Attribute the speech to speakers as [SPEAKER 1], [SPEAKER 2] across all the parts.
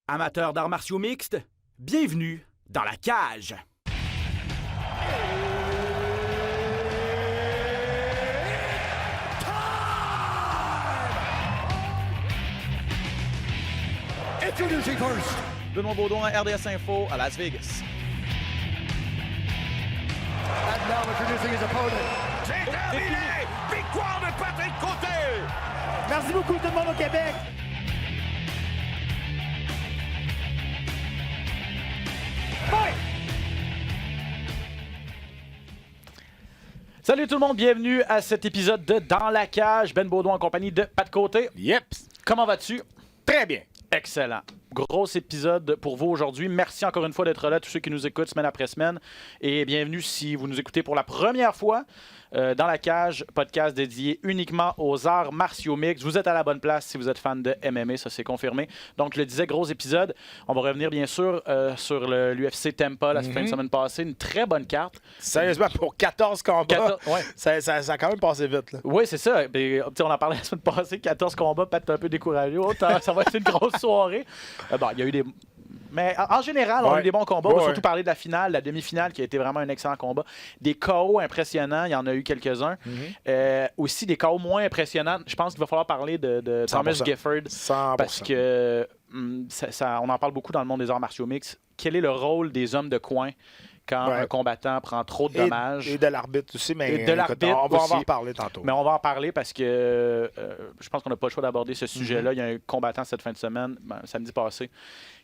[SPEAKER 1] Amateurs d'arts martiaux mixtes, bienvenue dans la cage.
[SPEAKER 2] Introducing first,
[SPEAKER 3] Benoît Baudouin, RDS Info à Las Vegas.
[SPEAKER 2] and now introducing his opponent.
[SPEAKER 4] C'est terminé! Victoire de Patrick Côté!
[SPEAKER 5] Merci beaucoup tout le monde au Québec.
[SPEAKER 3] Salut tout le monde, bienvenue à cet épisode de Dans la cage. Ben Baudouin en compagnie de Pat Côté.
[SPEAKER 4] Yep!
[SPEAKER 3] Comment vas-tu?
[SPEAKER 4] Très bien!
[SPEAKER 3] Excellent. Gros épisode pour vous aujourd'hui. Merci encore une fois d'être là, tous ceux qui nous écoutent semaine après semaine. Et bienvenue si vous nous écoutez pour la première fois. Dans la cage, podcast dédié uniquement aux arts martiaux mixtes. Vous êtes à la bonne place si vous êtes fan de MMA, ça c'est confirmé. Donc, je le disais, gros épisode. On va revenir bien sûr sur l'UFC Tampa la fin de semaine passée. Une très bonne carte.
[SPEAKER 4] Sérieusement, pour 14 combats,
[SPEAKER 3] Ouais.
[SPEAKER 4] ça a quand même passé vite. Là.
[SPEAKER 3] Oui, c'est ça. On en parlait la semaine passée, 14 combats, peut-être un peu découragé. Oh, ça va être une grosse soirée. Bon, il y a eu des... Mais en général, on a eu des bons combats. On va surtout parler de la finale, la demi-finale, qui a été vraiment un excellent combat. Des KO impressionnants, il y en a eu quelques-uns. Aussi des KO moins impressionnants. Je pense qu'il va falloir parler de Thomas Gifford.
[SPEAKER 4] 100%.
[SPEAKER 3] Parce que on en parle beaucoup dans le monde des arts martiaux mixtes. Quel est le rôle des hommes de coin quand un combattant prend trop de dommages?
[SPEAKER 4] Et de l'arbitre aussi, mais
[SPEAKER 3] Et de l'arbitre
[SPEAKER 4] on va
[SPEAKER 3] aussi.
[SPEAKER 4] en reparler tantôt.
[SPEAKER 3] Mais on va en parler parce que je pense qu'on n'a pas le choix d'aborder ce sujet-là. Il y a un combattant cette fin de semaine, samedi passé,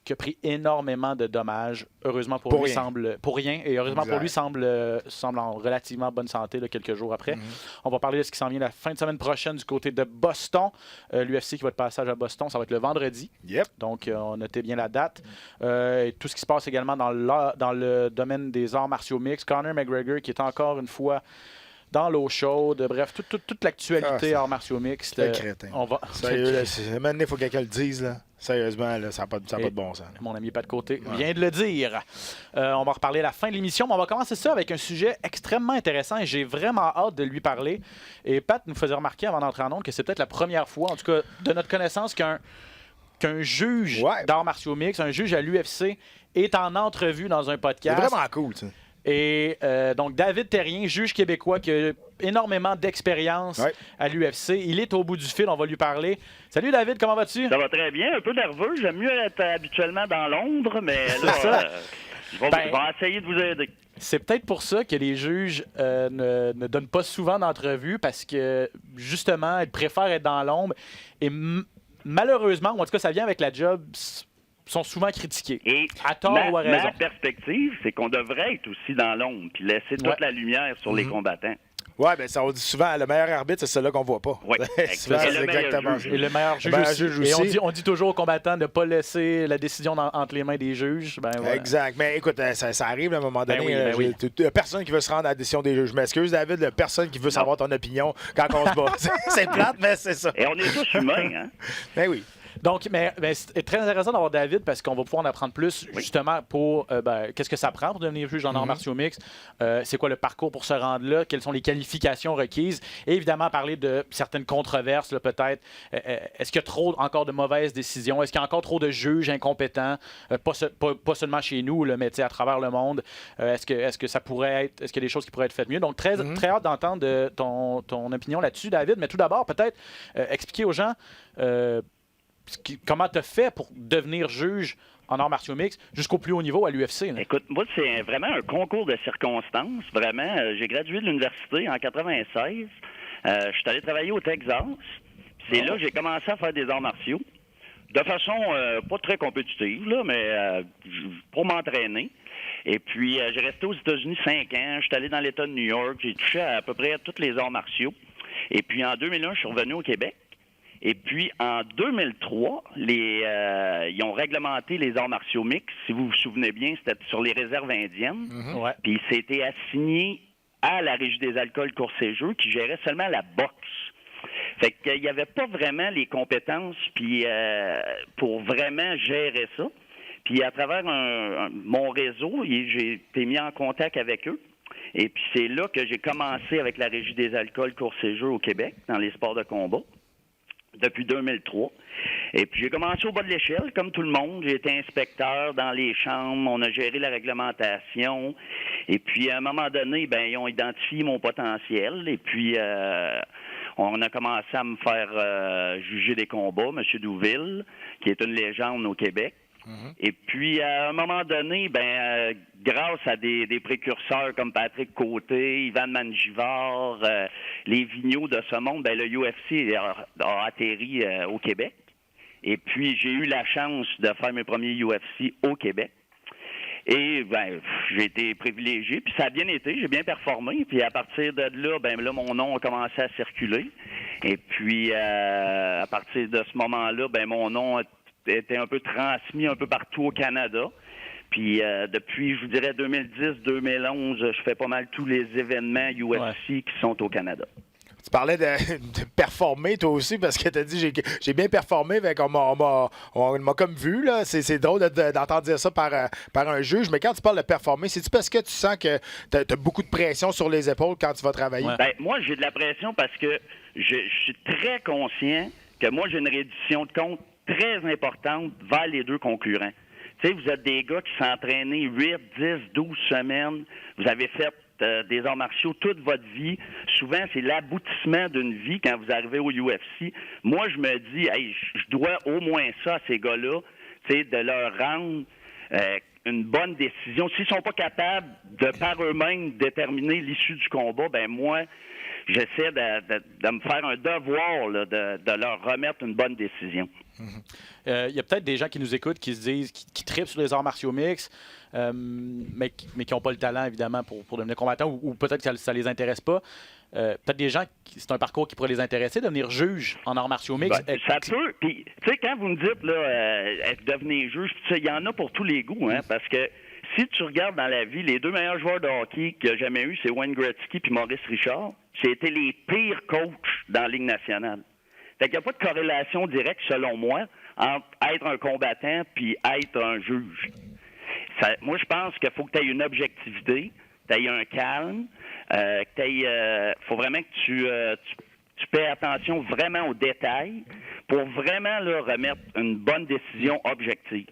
[SPEAKER 3] qui a pris énormément de dommages. Heureusement pour lui,
[SPEAKER 4] rien.
[SPEAKER 3] semble pour rien. Et heureusement pour lui, semble en relativement bonne santé là, quelques jours après. On va parler de ce qui s'en vient la fin de semaine prochaine du côté de Boston. L'UFC qui va de passage à Boston, ça va être le vendredi.
[SPEAKER 4] Yep.
[SPEAKER 3] Donc, on notait bien la date. Et tout ce qui se passe également dans le domaine des arts martiaux mixtes. Conor McGregor qui est encore une fois dans l'eau chaude. Bref, toute l'actualité arts martiaux mixtes.
[SPEAKER 4] C'est crétin.
[SPEAKER 3] On va...
[SPEAKER 4] Sérieux, là, maintenant, il faut que quelqu'un le dise. Là. Sérieusement, là, ça n'a pas de bon sens.
[SPEAKER 3] Mon ami Pat Côté vient de le dire. On va reparler à la fin de l'émission, mais on va commencer ça avec un sujet extrêmement intéressant et j'ai vraiment hâte de lui parler. Et Pat nous faisait remarquer avant d'entrer en ondes que c'est peut-être la première fois, en tout cas de notre connaissance, qu'un juge d'arts martiaux mixtes, un juge à l'UFC, est en entrevue dans un podcast.
[SPEAKER 4] C'est vraiment cool, ça.
[SPEAKER 3] Et donc, David Terrien, juge québécois qui a énormément d'expérience à l'UFC. Il est au bout du fil, on va lui parler. Salut David, comment vas-tu?
[SPEAKER 6] Ça va très bien, un peu nerveux. J'aime mieux être habituellement dans Londres, mais là, je vais essayer de vous aider.
[SPEAKER 3] C'est peut-être pour ça que les juges ne donnent pas souvent d'entrevues parce que, justement, ils préfèrent être dans l'ombre. Et malheureusement, ou en tout cas, ça vient avec la job... sont souvent critiqués.
[SPEAKER 6] Et
[SPEAKER 3] à tort ou à raison.
[SPEAKER 6] Ma perspective, c'est qu'on devrait être aussi dans l'ombre puis laisser toute la lumière sur les combattants.
[SPEAKER 4] Oui, bien, ça on dit souvent, le meilleur arbitre, c'est celui-là qu'on voit pas.
[SPEAKER 6] Oui,
[SPEAKER 4] c'est exactement ça.
[SPEAKER 3] Et le meilleur juge aussi. Et on dit toujours aux combattants de ne pas laisser la décision entre les mains des juges. Ben, voilà.
[SPEAKER 4] Exact. Mais écoute, ça arrive à un moment donné.
[SPEAKER 3] Oui.
[SPEAKER 4] Personne qui veut se rendre à la décision des juges. Je m'excuse, David, personne qui veut savoir ton opinion quand on se bat. C'est plate, mais c'est ça.
[SPEAKER 6] Et on est tous humains, hein?
[SPEAKER 4] Ben oui.
[SPEAKER 3] Donc, mais c'est très intéressant d'avoir David parce qu'on va pouvoir en apprendre plus justement pour qu'est-ce que ça prend pour devenir juge en arts martiaux mixtes, c'est quoi le parcours pour se rendre là, quelles sont les qualifications requises et évidemment parler de certaines controverses là, peut-être. Est-ce qu'il y a trop encore de mauvaises décisions? Est-ce qu'il y a encore trop de juges incompétents? Pas seulement chez nous, là, mais à travers le monde. Est-ce que ça pourrait être, est-ce qu'il y a des choses qui pourraient être faites mieux? Donc, très hâte d'entendre ton opinion là-dessus, David. Mais tout d'abord, peut-être expliquer aux gens comment tu as fait pour devenir juge en arts martiaux mixtes jusqu'au plus haut niveau à l'UFC? Là?
[SPEAKER 6] Écoute, moi, c'est vraiment un concours de circonstances. Vraiment, j'ai gradué de l'université en 96. Je suis allé travailler au Texas. C'est là que j'ai commencé à faire des arts martiaux. De façon pas très compétitive, là, mais pour m'entraîner. Et puis, j'ai resté aux États-Unis 5 ans. Je suis allé dans l'État de New York. J'ai touché à peu près à tous les arts martiaux. Et puis, en 2001, je suis revenu au Québec. Et puis, en 2003, ils ont réglementé les arts martiaux mixtes. Si vous vous souvenez bien, c'était sur les réserves indiennes. Puis, c'était assigné à la Régie des alcools, courses et jeux qui gérait seulement la boxe. Fait qu'il n'y avait pas vraiment les compétences puis pour vraiment gérer ça. Puis, à travers mon réseau, j'ai été mis en contact avec eux. Et puis, c'est là que j'ai commencé avec la Régie des alcools, courses et jeux au Québec, dans les sports de combat. Depuis 2003. Et puis, j'ai commencé au bas de l'échelle, comme tout le monde. J'ai été inspecteur dans les chambres. On a géré la réglementation. Et puis, à un moment donné, ils ont identifié mon potentiel. Et puis, on a commencé à me faire juger des combats. M. Douville, qui est une légende au Québec. Et puis, à un moment donné, grâce à des précurseurs comme Patrick Côté, Ivan Mangivar, les Vigneault de ce monde, le UFC a atterri au Québec. Et puis, j'ai eu la chance de faire mes premiers UFC au Québec. Et j'ai été privilégié, puis ça a bien été, j'ai bien performé. Puis à partir de là, mon nom a commencé à circuler. Et puis, à partir de ce moment-là, mon nom a été un peu transmis un peu partout au Canada. Puis depuis, je vous dirais, 2010-2011, je fais pas mal tous les événements UFC qui sont au Canada.
[SPEAKER 4] Tu parlais de performer, toi aussi, parce que tu as dit j'ai bien performé, on m'a comme vu. Là. C'est drôle d'entendre dire ça par un juge, mais quand tu parles de performer, c'est-tu parce que tu sens que tu as beaucoup de pression sur les épaules quand tu vas travailler?
[SPEAKER 6] Ouais. Moi, j'ai de la pression parce que je suis très conscient que moi, j'ai une reddition de compte très importante vers les deux concurrents. Tu sais, vous êtes des gars qui s'entraînent 8, 10, 12 semaines. Vous avez fait des arts martiaux toute votre vie. Souvent, c'est l'aboutissement d'une vie quand vous arrivez au UFC. Moi, je me dis, hey, je dois au moins ça à ces gars-là, tu sais, de leur rendre une bonne décision. S'ils sont pas capables de par eux-mêmes déterminer l'issue du combat, moi, j'essaie de me faire un devoir là, de leur remettre une bonne décision.
[SPEAKER 3] Il y a peut-être des gens qui nous écoutent qui se disent, qui trippent sur les arts martiaux mixtes, mais qui n'ont pas le talent, évidemment, pour devenir combattant, ou peut-être que ça ne les intéresse pas. Peut-être des gens, c'est un parcours qui pourrait les intéresser, devenir juge en arts martiaux mixtes.
[SPEAKER 6] Ça peut. Puis, tu sais, quand vous me dites, là, devenir juge, il y en a pour tous les goûts, hein, parce que si tu regardes dans la vie, les deux meilleurs joueurs de hockey qu'il y a jamais eu, c'est Wayne Gretzky puis Maurice Richard. C'était les pires coachs dans la Ligue nationale. Fait qu'il n'y a pas de corrélation directe, selon moi, entre être un combattant puis être un juge. Moi, je pense qu'il faut que tu aies une objectivité, tu aies un calme, faut vraiment que tu paies attention vraiment aux détails pour vraiment là, remettre une bonne décision objective.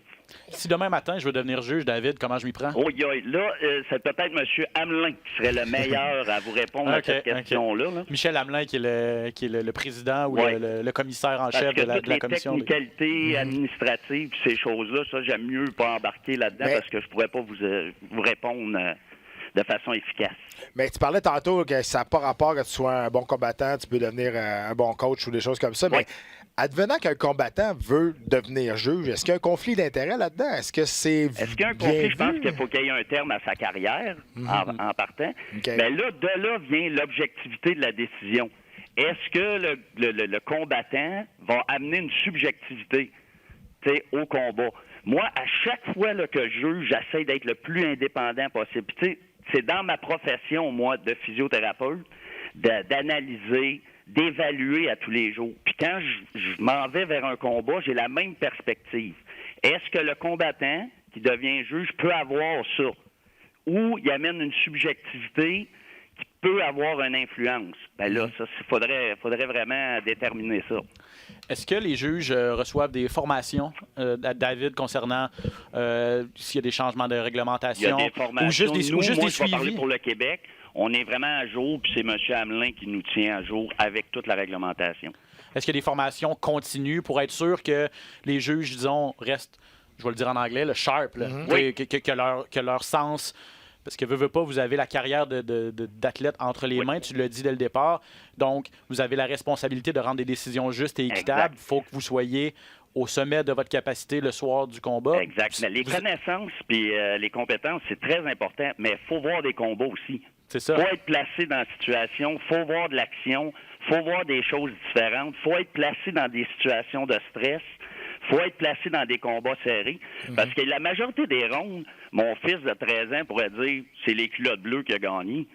[SPEAKER 3] Si demain matin, je veux devenir juge, David, comment je m'y prends?
[SPEAKER 6] Oh, là, c'est peut-être M. Hamelin qui serait le meilleur à vous répondre à cette question-là. Là.
[SPEAKER 3] Michel Hamelin, qui est le président ou le commissaire en chef de la commission.
[SPEAKER 6] Les technicalités administratives, ces choses-là, ça, j'aime mieux pas embarquer là-dedans parce que je pourrais pas vous répondre de façon efficace.
[SPEAKER 4] Mais tu parlais tantôt que ça n'a pas rapport que tu sois un bon combattant, tu peux devenir un bon coach ou des choses comme ça, mais advenant qu'un combattant veut devenir juge, est-ce qu'il y a un conflit d'intérêt là-dedans? Est-ce qu'il y a un conflit?
[SPEAKER 6] Je pense qu'il faut qu'il y ait un terme à sa carrière en partant. Okay. Mais là, de là vient l'objectivité de la décision. Est-ce que le combattant va amener une subjectivité au combat? Moi, à chaque fois là, que je juge, j'essaie d'être le plus indépendant possible. C'est dans ma profession, moi, de physiothérapeute, d'analyser, d'évaluer à tous les jours. Puis quand je m'en vais vers un combat, j'ai la même perspective. Est-ce que le combattant qui devient juge peut avoir ça? Ou il amène une subjectivité qui peut avoir une influence? Bien là, ça, faudrait vraiment déterminer ça.
[SPEAKER 3] Est-ce que les juges reçoivent des formations, David, concernant s'il y a des changements de réglementation?
[SPEAKER 6] Il y a des formations.
[SPEAKER 3] Ou juste des
[SPEAKER 6] suivis? Je vais parler
[SPEAKER 3] suivis?
[SPEAKER 6] pour le Québec. On est vraiment à jour, puis c'est M. Hamelin qui nous tient à jour avec toute la réglementation.
[SPEAKER 3] Est-ce qu'il y a des formations continues pour être sûr que les juges, disons, restent, je vais le dire en anglais, le sharp, là, que leur sens... Parce que veut pas, vous avez la carrière d'athlète entre les mains, tu l'as dit dès le départ. Donc, vous avez la responsabilité de rendre des décisions justes et équitables. Il faut que vous soyez au sommet de votre capacité le soir du combat.
[SPEAKER 6] Exact. Les connaissances puis les compétences, c'est très important, mais il faut voir des combats aussi.
[SPEAKER 3] C'est ça.
[SPEAKER 6] Il faut être placé dans la situation, il faut voir de l'action, il faut voir des choses différentes, il faut être placé dans des situations de stress. Faut être placé dans des combats serrés. Parce que la majorité des rondes, mon fils de 13 ans pourrait dire c'est les culottes bleues qui a gagné.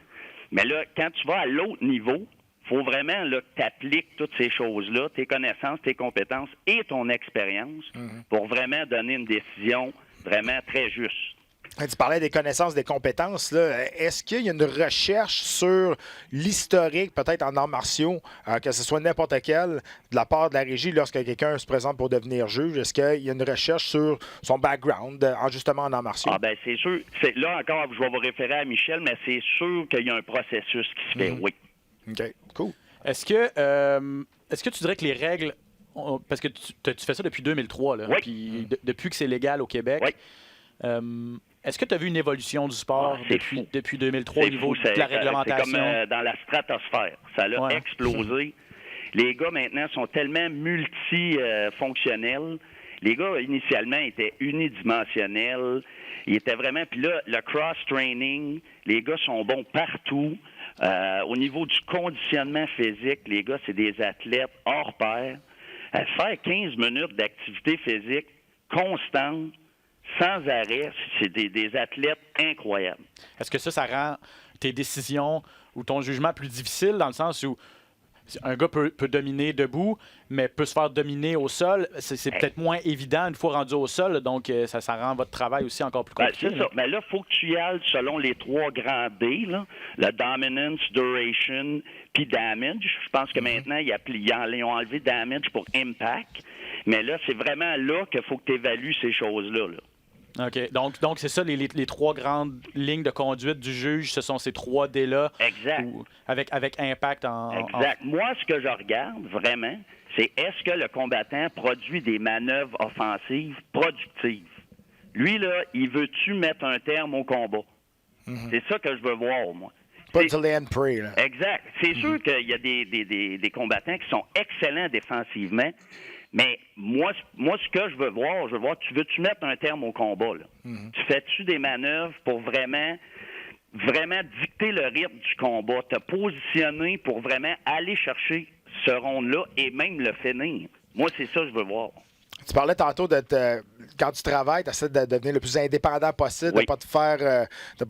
[SPEAKER 6] Mais là, quand tu vas à l'autre niveau, faut vraiment là, que tu appliques toutes ces choses-là, tes connaissances, tes compétences et ton expérience pour vraiment donner une décision vraiment très juste.
[SPEAKER 4] Tu parlais des connaissances, des compétences. Là. Est-ce qu'il y a une recherche sur l'historique, peut-être en arts martiaux, que ce soit n'importe quel, de la part de la régie lorsque quelqu'un se présente pour devenir juge? Est-ce qu'il y a une recherche sur son background, justement en arts martiaux?
[SPEAKER 6] Ah ben c'est sûr. Là encore, je vais vous référer à Michel, mais c'est sûr qu'il y a un processus qui se fait, oui.
[SPEAKER 4] OK, cool.
[SPEAKER 3] Est-ce que tu dirais que les règles... Parce que tu fais ça depuis 2003, là,
[SPEAKER 6] Oui.
[SPEAKER 3] puis depuis que c'est légal au Québec.
[SPEAKER 6] Oui.
[SPEAKER 3] Est-ce que tu as vu une évolution du sport depuis 2003 au niveau
[SPEAKER 6] fou,
[SPEAKER 3] de la réglementation?
[SPEAKER 6] C'est comme dans la stratosphère. Ça a explosé. Les gars, maintenant, sont tellement multifonctionnels. Les gars, initialement, étaient unidimensionnels. Ils étaient vraiment... Puis là, le cross-training, les gars sont bons partout. Au niveau du conditionnement physique, les gars, c'est des athlètes hors pair. Faire 15 minutes d'activité physique constante, sans arrêt, c'est des athlètes incroyables.
[SPEAKER 3] Est-ce que ça rend tes décisions ou ton jugement plus difficile dans le sens où un gars peut dominer debout, mais peut se faire dominer au sol? C'est peut-être moins évident une fois rendu au sol, donc ça rend votre travail aussi encore plus compliqué.
[SPEAKER 6] C'est ça. Mais là, il faut que tu y ailles selon les 3 grands D, là, le dominance, duration, puis damage. Je pense que maintenant, ils ont enlevé damage pour impact. Mais là, c'est vraiment là qu'il faut que tu évalues ces choses-là. Là.
[SPEAKER 3] OK. Donc c'est ça, les 3 grandes lignes de conduite du juge, ce sont ces 3 D-là.
[SPEAKER 6] Exact.
[SPEAKER 3] Avec impact
[SPEAKER 6] Exact. Moi, ce que je regarde, vraiment, c'est est-ce que le combattant produit des manœuvres offensives productives? Lui, là, il veut-tu mettre un terme au combat? C'est ça que je veux voir, moi.
[SPEAKER 4] Pas du land pray, là.
[SPEAKER 6] Exact. C'est sûr qu'il y a des combattants qui sont excellents défensivement, mais moi, ce que je veux voir, tu veux-tu mettre un terme au combat, là? Tu fais-tu des manœuvres pour vraiment dicter le rythme du combat, te positionner pour vraiment aller chercher ce round-là et même le finir? Moi, c'est ça que je veux voir.
[SPEAKER 4] Tu parlais tantôt quand tu travailles, tu essaies de devenir le plus indépendant possible,
[SPEAKER 6] Oui.
[SPEAKER 4] de pas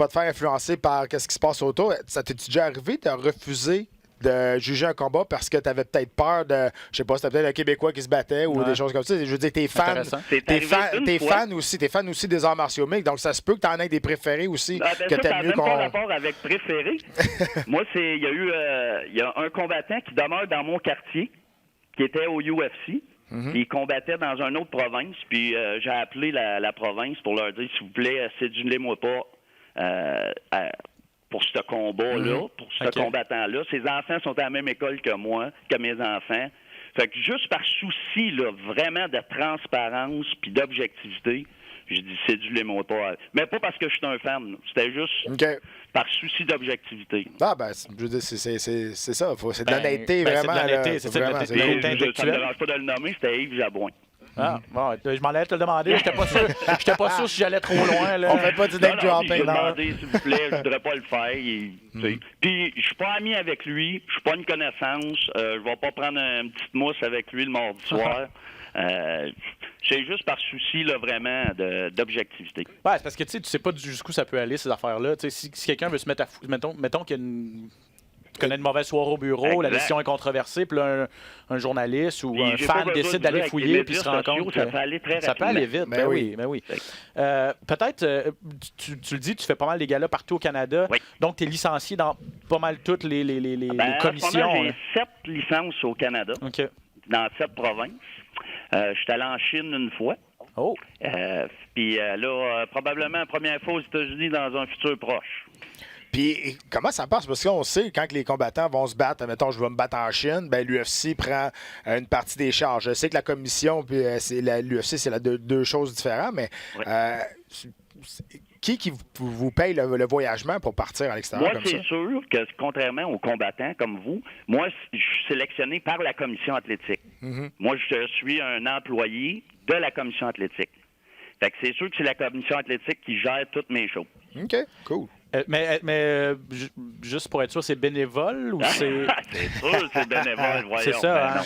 [SPEAKER 4] te faire influencer par ce qui se passe autour. Ça t'es-tu déjà arrivé de refuser de juger un combat parce que tu avais peut-être peur de, je sais pas, c'était peut-être un Québécois qui se battait ou des choses comme ça. Je veux dire, t'es fan aussi des arts martiaux mixtes, donc ça se peut que tu en aies des préférés aussi. Que
[SPEAKER 6] Ça n'a
[SPEAKER 4] mieux
[SPEAKER 6] même
[SPEAKER 4] qu'on...
[SPEAKER 6] pas rapport avec préféré. Moi, il y a un combattant qui demeure dans mon quartier, qui était au UFC. Il combattait dans une autre province, puis j'ai appelé la province pour leur dire, s'il vous plaît, cédulez-moi pas pour ce combat-là, pour ce combattant-là. Ses enfants sont à la même école que moi, que mes enfants. Fait que juste par souci, là, vraiment de transparence puis d'objectivité, je dis cédulez-moi pas. Mais pas parce que je suis un fan. C'était juste par souci d'objectivité.
[SPEAKER 4] Ah, ben, je veux dire, c'est ça. C'est de l'honnêteté, vraiment.
[SPEAKER 3] C'est de l'honnêteté, c'est ça.
[SPEAKER 6] Ça ne me dérange pas de le nommer, c'était Yves Jabouin.
[SPEAKER 3] Ah, bon, je m'en allais te le demander. J'étais pas sûr si j'allais trop loin. Là.
[SPEAKER 4] On fait pas du deck dropping.
[SPEAKER 6] Je demandé, s'il vous plaît, je voudrais pas le faire. Puis, je suis pas ami avec lui, je suis pas une connaissance, je vais pas prendre une petite mousse avec lui le mardi soir. C'est juste par souci, là, vraiment, d'objectivité.
[SPEAKER 3] Ouais, c'est parce que tu sais pas jusqu'où ça peut aller, ces affaires-là. Si quelqu'un veut se mettre à foutre, mettons qu'il y a tu connais une mauvaise soirée au bureau, la décision est controversée, puis là, un journaliste ou un fan décide d'aller fouiller puis se rend compte que
[SPEAKER 6] ça peut aller très rapidement.
[SPEAKER 3] Ça peut aller vite, ben oui. Peut-être, tu le dis, tu fais pas mal des galas partout au Canada, donc tu es licencié dans pas mal toutes les commissions.
[SPEAKER 6] J'ai 7 licences au Canada, dans 7 provinces. Je suis allé en Chine une fois.
[SPEAKER 3] Oh!
[SPEAKER 6] Puis là, probablement la première fois aux États-Unis dans un futur proche.
[SPEAKER 4] Puis comment ça passe? Parce qu'on sait, quand les combattants vont se battre, mettons, je vais me battre en Chine, ben l'UFC prend une partie des charges. Je sais que la commission puis l'UFC, c'est deux choses différentes, mais qui vous paye le voyagement pour partir à l'extérieur comme ça?
[SPEAKER 6] Moi, c'est sûr que, contrairement aux combattants comme vous, moi, je suis sélectionné par la commission athlétique. Moi, je suis un employé de la commission athlétique. Fait que c'est sûr que c'est la commission athlétique qui gère toutes mes choses.
[SPEAKER 4] OK, cool.
[SPEAKER 3] Juste pour être sûr, c'est bénévole ou c'est...
[SPEAKER 6] C'est sûr, c'est bénévole, voyons.
[SPEAKER 3] C'est ça,
[SPEAKER 6] Ben
[SPEAKER 3] hein?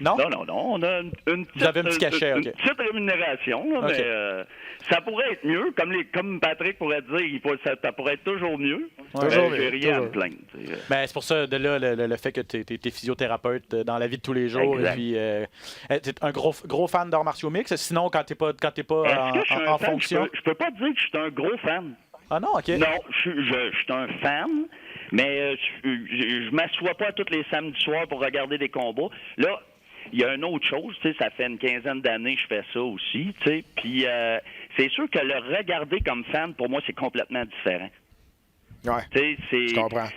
[SPEAKER 3] Non?
[SPEAKER 6] Non, on a une petite,
[SPEAKER 3] Vous avez un petit cachet, OK.
[SPEAKER 6] une petite rémunération, là,
[SPEAKER 3] OK.
[SPEAKER 6] mais ça pourrait être mieux, comme Patrick pourrait dire, ça pourrait être toujours mieux.
[SPEAKER 3] Ouais.
[SPEAKER 4] Toujours
[SPEAKER 6] J'ai
[SPEAKER 4] mieux,
[SPEAKER 6] rien à
[SPEAKER 4] toujours.
[SPEAKER 6] me plaindre. Tu sais.
[SPEAKER 3] Ben, c'est pour ça, de là, le fait que tu es physiothérapeute dans la vie de tous les jours.
[SPEAKER 6] Exact.
[SPEAKER 3] Et puis, tu es un gros fan d'arts martiaux mixtes. Sinon, quand tu n'es pas
[SPEAKER 6] Est-ce que je suis un
[SPEAKER 3] en
[SPEAKER 6] fan?
[SPEAKER 3] fonction.
[SPEAKER 6] Je peux pas dire que je suis un gros fan.
[SPEAKER 3] Ah non, OK.
[SPEAKER 6] Non, je suis un fan, mais je m'assois pas tous les samedis soirs pour regarder des combats. Là, il y a une autre chose, tu sais, ça fait une quinzaine d'années que je fais ça aussi, tu sais, puis c'est sûr que le regarder comme fan, pour moi, c'est complètement différent.
[SPEAKER 4] Ouais,
[SPEAKER 6] Tu sais,
[SPEAKER 4] je comprends.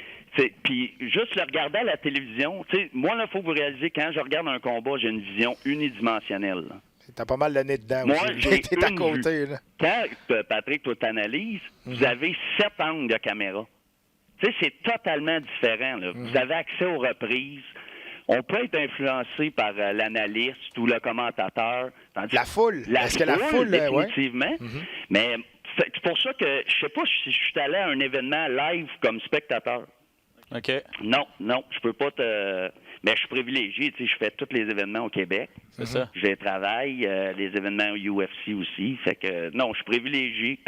[SPEAKER 6] Puis juste le regarder à la télévision, tu sais, moi, là, il faut que vous réalisiez, quand je regarde un combat, j'ai une vision unidimensionnelle, là.
[SPEAKER 4] T'as pas mal le nez dedans
[SPEAKER 6] Moi,
[SPEAKER 4] aussi.
[SPEAKER 6] j'ai
[SPEAKER 4] T'es à
[SPEAKER 6] une
[SPEAKER 4] côté, là.
[SPEAKER 6] Quand, Patrick, toi, t'analyses, vous avez 7 angles de caméra. Tu sais, c'est totalement différent, là. Vous avez accès aux reprises. On peut être influencé par l'analyste ou le commentateur. Tandis
[SPEAKER 4] La foule. Est-ce que la foule, ouais?
[SPEAKER 6] définitivement. Mais c'est pour ça que je sais pas si je suis allé à un événement live comme spectateur.
[SPEAKER 3] OK.
[SPEAKER 6] Non, je peux pas te... Mais je suis privilégié, tu sais, je fais tous les événements au Québec.
[SPEAKER 3] C'est ça.
[SPEAKER 6] Je les travaille, les événements au UFC aussi. Fait que, non, je suis privilégié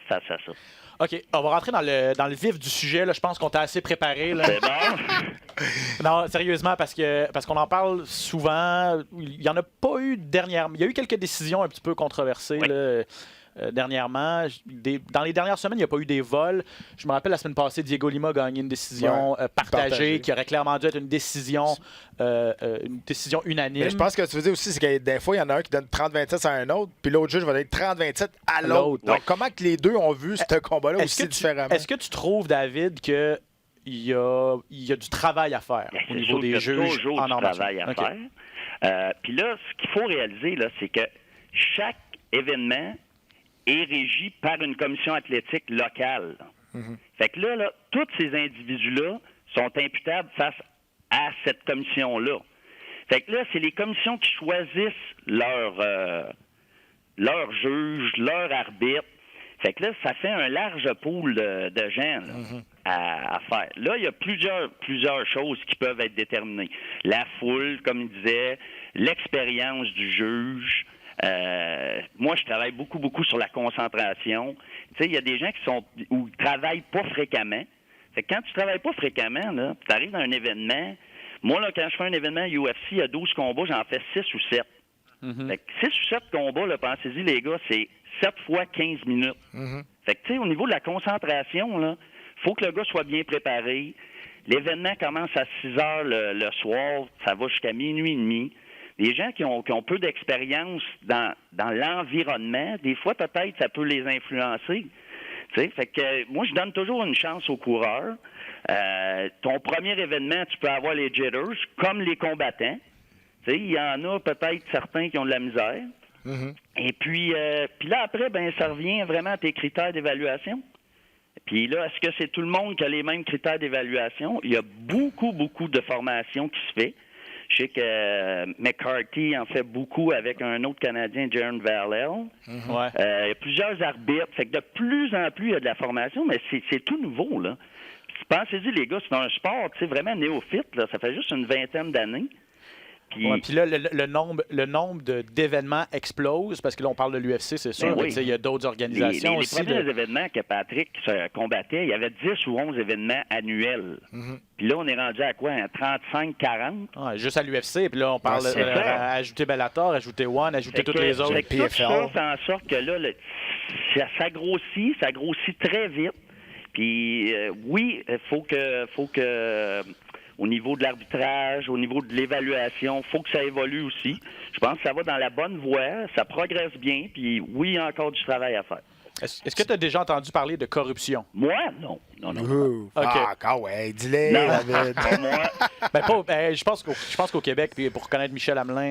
[SPEAKER 6] face à ça.
[SPEAKER 3] OK. On va rentrer dans le vif du sujet. Là. Je pense qu'on t'a assez préparé. Là.
[SPEAKER 6] C'est bon?
[SPEAKER 3] Non, sérieusement, parce qu'on en parle souvent. Il n'y en a pas eu dernièrement. Il y a eu quelques décisions un petit peu controversées.
[SPEAKER 6] Oui.
[SPEAKER 3] Là. Dernièrement. Dans les dernières semaines, il n'y a pas eu des vols. Je me rappelle la semaine passée, Diego Lima a gagné une décision partagée qui aurait clairement dû être une décision unanime.
[SPEAKER 4] Mais je pense que tu veux dire aussi, c'est que des fois, il y en a un qui donne 30-27 à un autre, puis l'autre juge va donner 30-27 à l'autre. Donc, comment que les deux ont vu ce combat-là aussi différemment?
[SPEAKER 3] Est-ce que tu trouves, David, qu'il y a du travail à faire
[SPEAKER 6] Bien,
[SPEAKER 3] au
[SPEAKER 6] c'est
[SPEAKER 3] niveau
[SPEAKER 6] sûr
[SPEAKER 3] des
[SPEAKER 6] qu'il y a
[SPEAKER 3] juges
[SPEAKER 6] toujours
[SPEAKER 3] en
[SPEAKER 6] du
[SPEAKER 3] arts martiaux?
[SPEAKER 6] travail à
[SPEAKER 3] OK.
[SPEAKER 6] faire. Puis là, ce qu'il faut réaliser, là, c'est que chaque événement est régi par une commission athlétique locale. Fait que là, tous ces individus-là sont imputables face à cette commission-là. Fait que là, c'est les commissions qui choisissent leur juge, leur arbitre. Fait que là, ça fait un large pool de gens là, à faire. Là, il y a plusieurs choses qui peuvent être déterminées. La foule, comme il disait, l'expérience du juge. Moi, je travaille beaucoup sur la concentration. Tu sais, il y a des gens qui travaillent pas fréquemment. Fait que quand tu travailles pas fréquemment, là, tu arrives dans un événement. Moi, là, quand je fais un événement UFC, il y a 12 combats, j'en fais 6 ou 7. Fait que 6 ou 7 combats, là, pensez-y, les gars, c'est 7 fois 15 minutes. Fait que, tu sais, au niveau de la concentration, là, faut que le gars soit bien préparé. L'événement commence à 6 heures le soir, ça va jusqu'à minuit et demi. Les gens qui ont peu d'expérience dans l'environnement, des fois, peut-être, ça peut les influencer. Tu sais, fait que moi, je donne toujours une chance aux coureurs. Ton premier événement, tu peux avoir les jitters, comme les combattants. Tu sais, il y en a peut-être certains qui ont de la misère. Et puis là, après, ben ça revient vraiment à tes critères d'évaluation. Puis là, est-ce que c'est tout le monde qui a les mêmes critères d'évaluation? Il y a beaucoup de formations qui se fait. Je sais que McCarthy en fait beaucoup avec un autre Canadien, Jaron Vallel.
[SPEAKER 3] Ouais.
[SPEAKER 6] Il y a plusieurs arbitres. Fait que de plus en plus, il y a de la formation, mais c'est tout nouveau, là. Puis pensez-y, les gars, c'est un sport, tu sais, vraiment néophyte, là. Ça fait juste une vingtaine d'années. Puis
[SPEAKER 3] Ouais, puis là, le nombre d'événements explose, parce que là, on parle de l'UFC, c'est sûr,
[SPEAKER 6] Ben
[SPEAKER 3] mais
[SPEAKER 6] oui.
[SPEAKER 3] tu sais, il y a d'autres organisations
[SPEAKER 6] les
[SPEAKER 3] aussi.
[SPEAKER 6] premiers événements que Patrick combattait, il y avait 10 ou 11 événements annuels. Puis là, on est rendu à quoi? À 35-40?
[SPEAKER 3] Ouais, juste à l'UFC, puis là, on parle
[SPEAKER 6] c'est ça.
[SPEAKER 3] ajouter Bellator, ajouter One, ajouter toutes
[SPEAKER 6] que-
[SPEAKER 3] les autres.
[SPEAKER 6] fait que tout ça fait en sorte que là, ça grossit très vite. Puis oui, il faut que au niveau de l'arbitrage, au niveau de l'évaluation, il faut que ça évolue aussi. Je pense que ça va dans la bonne voie, ça progresse bien, puis oui, il y a encore du travail à faire.
[SPEAKER 3] Est-ce que tu as déjà entendu parler de corruption?
[SPEAKER 6] Moi, non.
[SPEAKER 4] Ah, ouais, dis-le,
[SPEAKER 6] Non,
[SPEAKER 4] David.
[SPEAKER 6] pas moi.
[SPEAKER 3] Je pense qu'au Québec, puis pour connaître Michel Hamelin,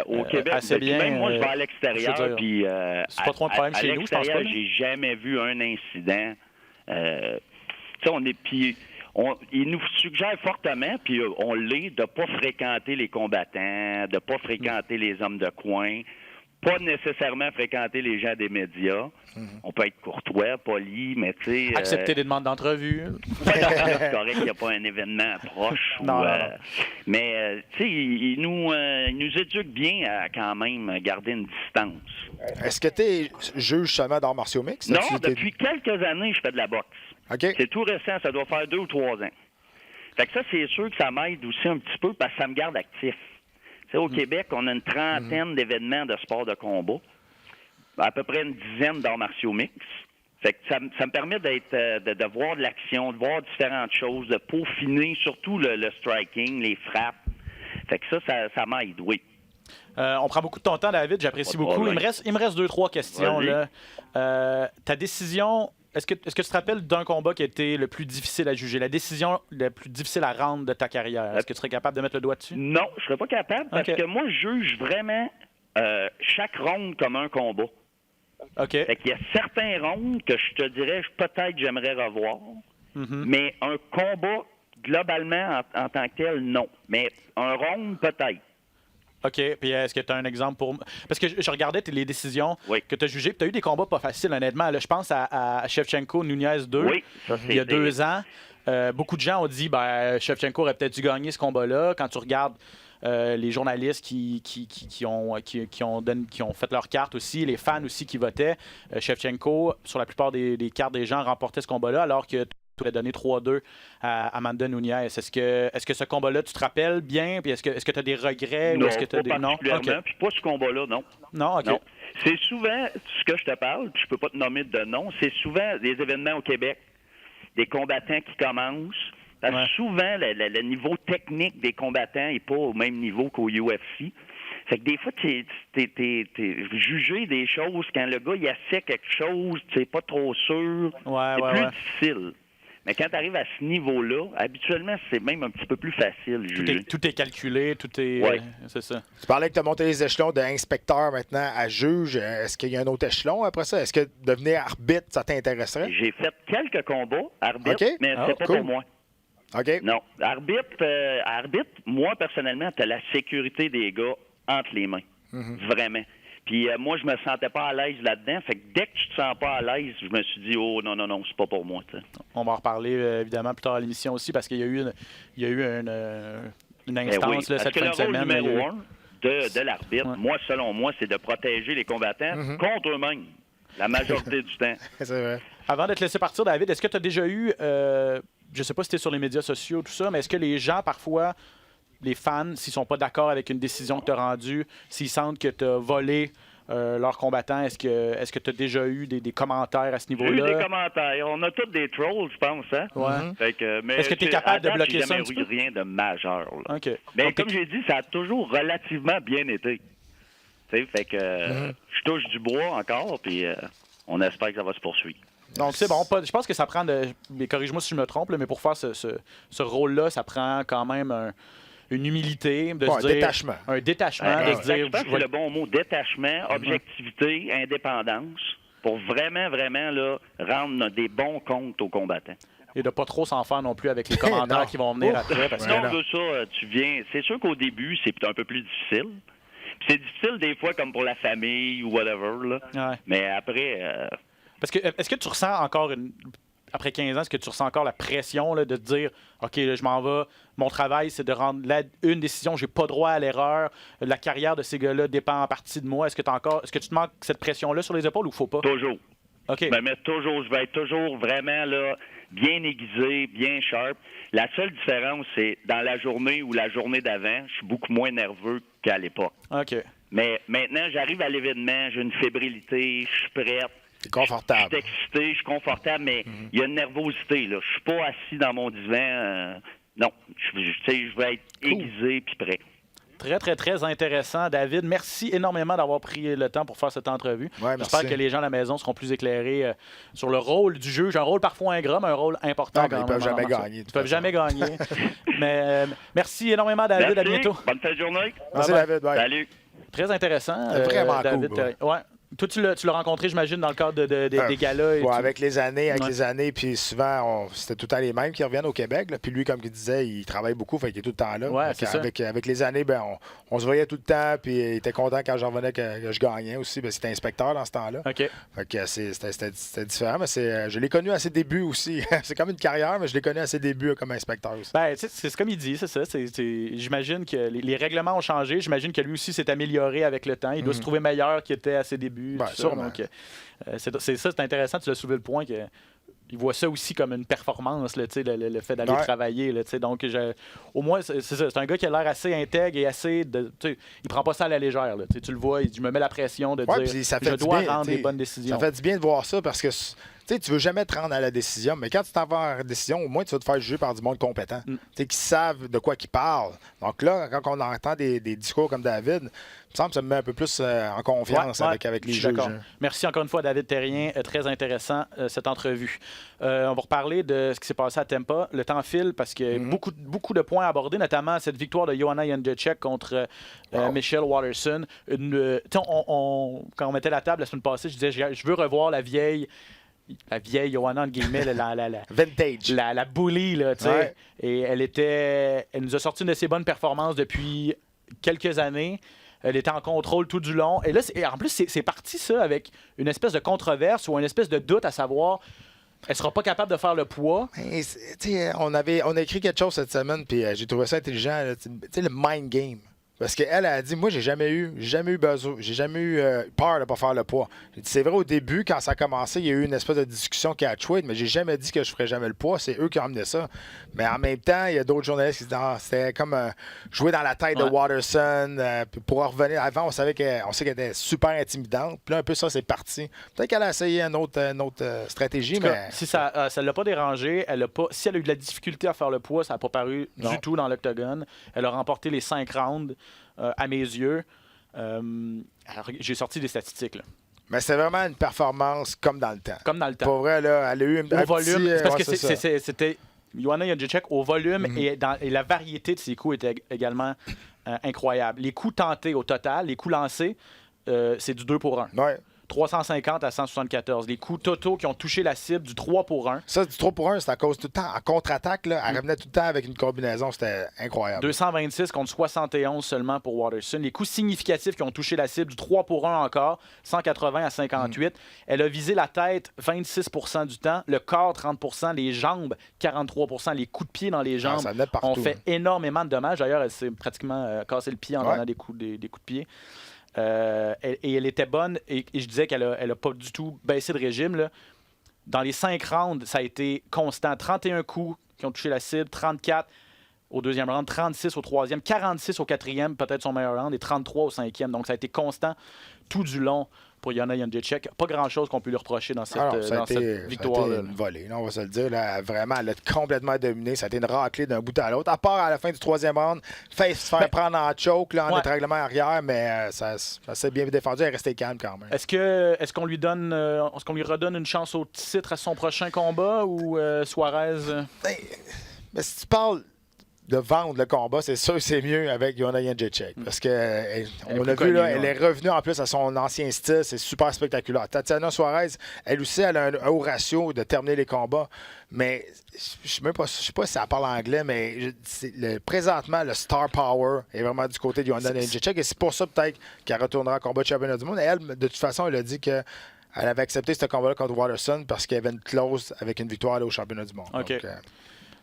[SPEAKER 6] Au Québec,
[SPEAKER 3] assez
[SPEAKER 6] puis
[SPEAKER 3] bien,
[SPEAKER 6] même moi, je vais à
[SPEAKER 3] je veux
[SPEAKER 6] l'extérieur,
[SPEAKER 3] dire,
[SPEAKER 6] puis
[SPEAKER 3] c'est pas trop un problème
[SPEAKER 6] à
[SPEAKER 3] chez nous, je pense pas,
[SPEAKER 6] l'extérieur,
[SPEAKER 3] là.
[SPEAKER 6] j'ai jamais vu un incident. Tu sais, ils nous suggèrent fortement, puis on l'est, de ne pas fréquenter les combattants, de ne pas fréquenter les hommes de coin, pas nécessairement fréquenter les gens des médias. On peut être courtois, poli, mais tu sais...
[SPEAKER 3] Accepter des demandes d'entrevue.
[SPEAKER 6] C'est correct qu'il n'y a pas un événement proche.
[SPEAKER 3] Non.
[SPEAKER 6] Mais, tu sais, il nous éduque bien à quand même garder une distance.
[SPEAKER 4] Est-ce que tu es juge seulement d'arts martiaux mixtes?
[SPEAKER 6] Non, depuis quelques années, je fais de la boxe.
[SPEAKER 4] OK.
[SPEAKER 6] C'est tout récent, ça doit faire 2 ou 3 ans. Fait que ça, c'est sûr que ça m'aide aussi un petit peu parce que ça me garde actif. Tu sais, au Québec, on a une trentaine d'événements de sport de combat. À peu près une dizaine d'arts martiaux mixtes. Fait que ça me permet de voir de l'action, de voir différentes choses, de peaufiner surtout le striking, les frappes. Fait que ça m'aide, oui.
[SPEAKER 3] On prend beaucoup de ton temps, David. J'apprécie beaucoup. Il me reste 2-3 questions. Là. Ta décision, est-ce que tu te rappelles d'un combat qui a été le plus difficile à juger, la décision la plus difficile à rendre de ta carrière? Est-ce que tu serais capable de mettre le doigt dessus?
[SPEAKER 6] Non, je serais pas capable parce que moi, je juge vraiment chaque ronde comme un combat.
[SPEAKER 3] OK.
[SPEAKER 6] Fait qu'il y a certains rondes que je te dirais peut-être j'aimerais revoir, mais un combat, globalement, en tant que tel, non. Mais un round, peut-être.
[SPEAKER 3] OK. Puis est-ce que tu as un exemple pour... Parce que je regardais les décisions que tu as jugées. Tu as eu des combats pas faciles, honnêtement. Là, je pense à Shevchenko Nunez 2, il y a 2 ans. Beaucoup de gens ont dit Shevchenko aurait peut-être dû gagner ce combat-là. Quand tu regardes les journalistes qui ont fait leur carte aussi, les fans aussi qui votaient, Shevchenko, sur la plupart des cartes des gens, remportait ce combat-là, alors que tu aurais donné 3-2 à Amanda Nunez. Est-ce que ce combat-là, tu te rappelles bien? Puis est-ce que tu as des regrets?
[SPEAKER 6] Non,
[SPEAKER 3] ou est-ce que
[SPEAKER 6] pas particulièrement. Puis pas ce combat-là, non.
[SPEAKER 3] Non, OK.
[SPEAKER 6] Non. C'est souvent, ce que je te parle, puis je peux pas te nommer de nom, c'est souvent des événements au Québec, des combattants qui commencent. Parce que souvent, le niveau technique des combattants n'est pas au même niveau qu'au UFC. Fait que des fois, t'es jugé des choses quand le gars il essaie quelque chose, tu n'es pas trop sûr. C'est plus difficile. Mais quand tu arrives à ce niveau-là, habituellement, c'est même un petit peu plus facile.
[SPEAKER 3] Tout est calculé, tout est... c'est ça.
[SPEAKER 4] Tu parlais que tu as monté les échelons d'inspecteur maintenant à juge. Est-ce qu'il y a un autre échelon après ça? Est-ce que devenir arbitre, ça t'intéresserait?
[SPEAKER 6] J'ai fait quelques combats, arbitre, mais c'est pas pour moi.
[SPEAKER 4] OK.
[SPEAKER 6] Non. Arbitre, moi, personnellement, tu as la sécurité des gars entre les mains. Vraiment. Puis moi, je me sentais pas à l'aise là-dedans. Fait que dès que tu te sens pas à l'aise, je me suis dit, oh non, c'est pas pour moi. T'sais.
[SPEAKER 3] On va en reparler évidemment plus tard à l'émission aussi parce qu'il y a eu une instance là, cette fin de semaine.
[SPEAKER 6] Le rôle numéro 1 de l'arbitre, moi, selon moi, c'est de protéger les combattants contre eux-mêmes la majorité du temps.
[SPEAKER 4] C'est vrai.
[SPEAKER 3] Avant de te laisser partir, David, est-ce que tu as déjà eu, je sais pas si tu es sur les médias sociaux, tout ça, mais est-ce que les gens, parfois, les fans, s'ils sont pas d'accord avec une décision que tu as rendue, s'ils sentent que tu as volé leurs combattants, est-ce que tu as déjà eu des commentaires à ce niveau-là?
[SPEAKER 6] J'ai eu des commentaires. On a tous des trolls, je pense. Hein?
[SPEAKER 3] Ouais.
[SPEAKER 6] Mais
[SPEAKER 3] est-ce que tu es capable de bloquer ça un petit peu?
[SPEAKER 6] J'ai jamais eu rien de majeur. Là.
[SPEAKER 3] OK.
[SPEAKER 6] Mais
[SPEAKER 3] donc,
[SPEAKER 6] comme j'ai dit, ça a toujours relativement bien été. Fait que je touche du bois encore, puis on espère que ça va se poursuivre.
[SPEAKER 3] Donc, c'est bon. Je pense que ça prend mais corrige-moi si je me trompe, là, mais pour faire ce rôle-là, ça prend quand même une humilité, de se dire...
[SPEAKER 4] détachement.
[SPEAKER 3] Un détachement. De se dire,
[SPEAKER 6] je pense que c'est le bon mot. Détachement, objectivité, indépendance, pour vraiment, vraiment là, rendre des bons comptes aux combattants.
[SPEAKER 3] Et de pas trop s'en faire non plus avec les commentaires qui vont venir après. Parce
[SPEAKER 6] que ça, tu viens... C'est sûr qu'au début, c'est un peu plus difficile. Puis c'est difficile des fois comme pour la famille ou whatever. Là.
[SPEAKER 3] Ouais.
[SPEAKER 6] Mais après...
[SPEAKER 3] Parce que est-ce que tu ressens encore après 15 ans, est-ce que tu ressens encore la pression là, de te dire OK, là, je m'en vais, mon travail, c'est de rendre une décision, j'ai pas droit à l'erreur, la carrière de ces gars-là dépend en partie de moi. Est-ce que tu te manques cette pression-là sur les épaules ou faut pas?
[SPEAKER 6] Toujours.
[SPEAKER 3] OK.
[SPEAKER 6] Je vais être toujours vraiment là, bien aiguisé, bien sharp. La seule différence, c'est dans la journée ou la journée d'avant, je suis beaucoup moins nerveux qu'à l'époque.
[SPEAKER 3] OK.
[SPEAKER 6] Mais maintenant, j'arrive à l'événement, j'ai une fébrilité, je suis prête.
[SPEAKER 4] C'est confortable.
[SPEAKER 6] Je suis excité, je suis confortable, mais il y a une nervosité. Là. Je suis pas assis dans mon divan. Non, je vais être aiguisé puis prêt.
[SPEAKER 3] Très, très, très intéressant, David. Merci énormément d'avoir pris le temps pour faire cette entrevue.
[SPEAKER 4] Ouais,
[SPEAKER 3] j'espère que les gens à la maison seront plus éclairés sur le rôle du juge. Un rôle parfois ingrat, mais un rôle important.
[SPEAKER 4] Non, mais ils peuvent jamais gagner.
[SPEAKER 3] Ils peuvent jamais gagner. Mais merci énormément, David.
[SPEAKER 6] Merci.
[SPEAKER 3] À bientôt.
[SPEAKER 6] Bonne fin de journée.
[SPEAKER 4] Merci, David. Bye.
[SPEAKER 6] Salut.
[SPEAKER 3] Très intéressant.
[SPEAKER 4] Vraiment
[SPEAKER 3] David.
[SPEAKER 4] cool.
[SPEAKER 3] Ouais. Toi, tu l'as rencontré, j'imagine, dans le cadre des galas.
[SPEAKER 4] Ouais, avec les années, puis souvent, c'était tout le temps les mêmes qui reviennent au Québec. Là. Puis lui, comme il disait, il travaille beaucoup, fait qu'il est tout le temps là.
[SPEAKER 3] Ouais,
[SPEAKER 4] avec les années, on se voyait tout le temps, puis il était content quand j'en revenais que je gagnais aussi, parce qu'il était inspecteur dans ce temps-là.
[SPEAKER 3] OK.
[SPEAKER 4] Fait que c'était différent, mais je l'ai connu à ses débuts aussi. C'est comme une carrière, mais je l'ai connu à ses débuts comme inspecteur aussi.
[SPEAKER 3] Ben, c'est comme il dit, c'est ça. J'imagine que les règlements ont changé. J'imagine que lui aussi s'est amélioré avec le temps. Il doit se trouver meilleur qu'il était à ses débuts.
[SPEAKER 4] Ben,
[SPEAKER 3] tout ça. Donc, c'est intéressant, tu l'as soulevé le point que il voit ça aussi comme une performance, là, le fait d'aller travailler. Là, donc, au moins, c'est ça. C'est un gars qui a l'air assez intègre et assez... il prend pas ça à la légère. Là, tu le vois, il dit, je me mets la pression de dire je dois rendre des bonnes décisions.
[SPEAKER 4] Ça fait du bien de voir ça parce que tu veux jamais te rendre à la décision, mais quand tu t'en vas à la décision, au moins tu vas te faire juger par du monde compétent, qui savent de quoi ils parlent. Donc là, quand on entend des discours comme David, il me semble que ça me met un peu plus en confiance avec les juges.
[SPEAKER 3] Merci encore une fois, David Terrien. Très intéressant, cette entrevue. On va reparler de ce qui s'est passé à Tampa. Le temps file parce qu'il y a beaucoup de points à aborder, notamment cette victoire de Joanna Jędrzejczyk contre Michelle Waterson. Quand on mettait la table la semaine passée, je disais je veux revoir la vieille Joanna, entre guillemets,
[SPEAKER 4] vintage.
[SPEAKER 3] La bully, là, tu sais. Et elle nous a sorti une de ses bonnes performances depuis quelques années. Elle était en contrôle tout du long. Et là, en plus, c'est parti, ça, avec une espèce de controverse ou une espèce de doute à savoir, elle sera pas capable de faire le poids.
[SPEAKER 4] On a écrit quelque chose cette semaine, puis j'ai trouvé ça intelligent. Tu sais, le mind game. Parce qu'elle a dit, moi, j'ai jamais eu besoin, j'ai jamais eu peur de ne pas faire le poids. C'est vrai, au début, quand ça a commencé, il y a eu une espèce de discussion catchweight, mais j'ai jamais dit que je ferais jamais le poids. C'est eux qui ont amené ça. Mais en même temps, il y a d'autres journalistes qui disent, c'était comme jouer dans la tête de Waterson. Pour en revenir, avant, on sait qu'elle était super intimidante. Puis là, un peu ça, c'est parti. Peut-être qu'elle a essayé une autre stratégie, mais...
[SPEAKER 3] Si ça ne l'a pas dérangé, si elle a eu de la difficulté à faire le poids, ça n'a pas paru du tout dans l'octogone. Elle a remporté les 5 rounds. À mes yeux, alors, j'ai sorti des statistiques. Là.
[SPEAKER 4] Mais c'est vraiment une performance comme dans le temps.
[SPEAKER 3] Comme dans le temps.
[SPEAKER 4] Pour vrai, là, elle a eu un
[SPEAKER 3] volume.
[SPEAKER 4] Petit,
[SPEAKER 3] parce que c'était Joanna Jędrzejczyk au volume et la variété de ses coups était également incroyable. Les coups tentés au total, les coups lancés, c'est du 2 pour 1.
[SPEAKER 4] Ouais.
[SPEAKER 3] 350 à 174. Les coups totaux qui ont touché la cible du 3 pour 1.
[SPEAKER 4] Ça, du 3 pour 1, c'est à cause tout le temps. En contre-attaque, là, elle revenait tout le temps avec une combinaison. C'était incroyable.
[SPEAKER 3] 226 contre 71 seulement pour Waterson. Les coups significatifs qui ont touché la cible du 3 pour 1 encore, 180 à 58. Elle a visé la tête 26 du temps, le corps 30 les jambes 43 les coups de pied dans les jambes ont fait énormément de dommages. D'ailleurs, elle s'est pratiquement cassé le pied en donnant des coups de pied. Et elle était bonne, et je disais qu'elle n'a pas du tout baissé de régime. Là. Dans les 5 rounds, ça a été constant. 31 coups qui ont touché la cible, 34 au deuxième round, 36 au troisième, 46 au quatrième, peut-être son meilleur round, et 33 au cinquième. Donc ça a été constant tout du long pour Joanna Jędrzejczyk. Pas grand-chose qu'on peut lui reprocher dans cette victoire.
[SPEAKER 4] Ça a été une volée, là, on va se le dire. Là, vraiment, elle a complètement dominé. Ça a été une raclée d'un bout à l'autre. À part à la fin du troisième round, se faire prendre en choke, là, en étranglement arrière, mais ça s'est bien défendu. Elle est restée calme quand même.
[SPEAKER 3] Est-ce qu'on lui redonne une chance au titre à son prochain combat ou Suarez?
[SPEAKER 4] Mais si tu parles de vendre le combat, c'est sûr que c'est mieux avec Joanna Jędrzejczyk. Parce qu'on a vu, là, elle est revenue en plus à son ancien style. C'est super spectaculaire. Tatiana Suarez, elle aussi, elle a un haut ratio de terminer les combats. Mais je sais pas si elle parle anglais, mais présentement, le star power est vraiment du côté de Joanna Jędrzejczyk. Et c'est pour ça peut-être qu'elle retournera en combat de championnat du monde. Et elle, de toute façon, elle a dit que elle avait accepté ce combat-là contre Waterson parce qu'il y avait une clause avec une victoire au championnat du monde.
[SPEAKER 3] Okay. Donc,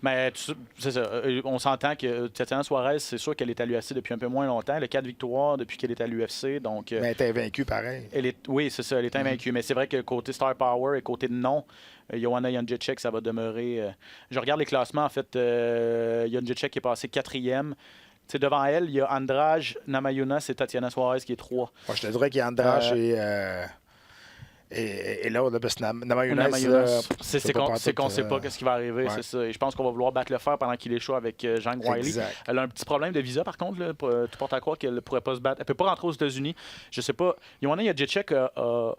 [SPEAKER 3] mais c'est ça. On s'entend que Tatiana Suarez, c'est sûr qu'elle est à l'UFC depuis un peu moins longtemps. Elle a 4 victoires depuis qu'elle est à l'UFC. Donc,
[SPEAKER 4] mais elle est invaincue pareil.
[SPEAKER 3] Oui, c'est ça. Elle est invaincue. Mais c'est vrai que côté Star Power et côté non, Joanna Jędrzejczyk, ça va demeurer. Je regarde les classements. En fait, Jędrzejczyk est passé 4e. T'sais, devant elle, il y a Andrade, Namajunas et Tatiana Suarez qui est 3.
[SPEAKER 4] Moi, je te dirais qu'il y a Andrade et là, parce que
[SPEAKER 3] Namajunas, c'est qu'on ne sait pas ce qui va arriver. C'est ça. Et je pense qu'on va vouloir battre le fer pendant qu'il échoue avec Zhang Weili. Elle a un petit problème de visa, par contre. Là, tu portes à croire qu'elle ne pourrait pas se battre. Elle ne peut pas rentrer aux États-Unis. Je ne sais pas. Joanna Jędrzejczyk a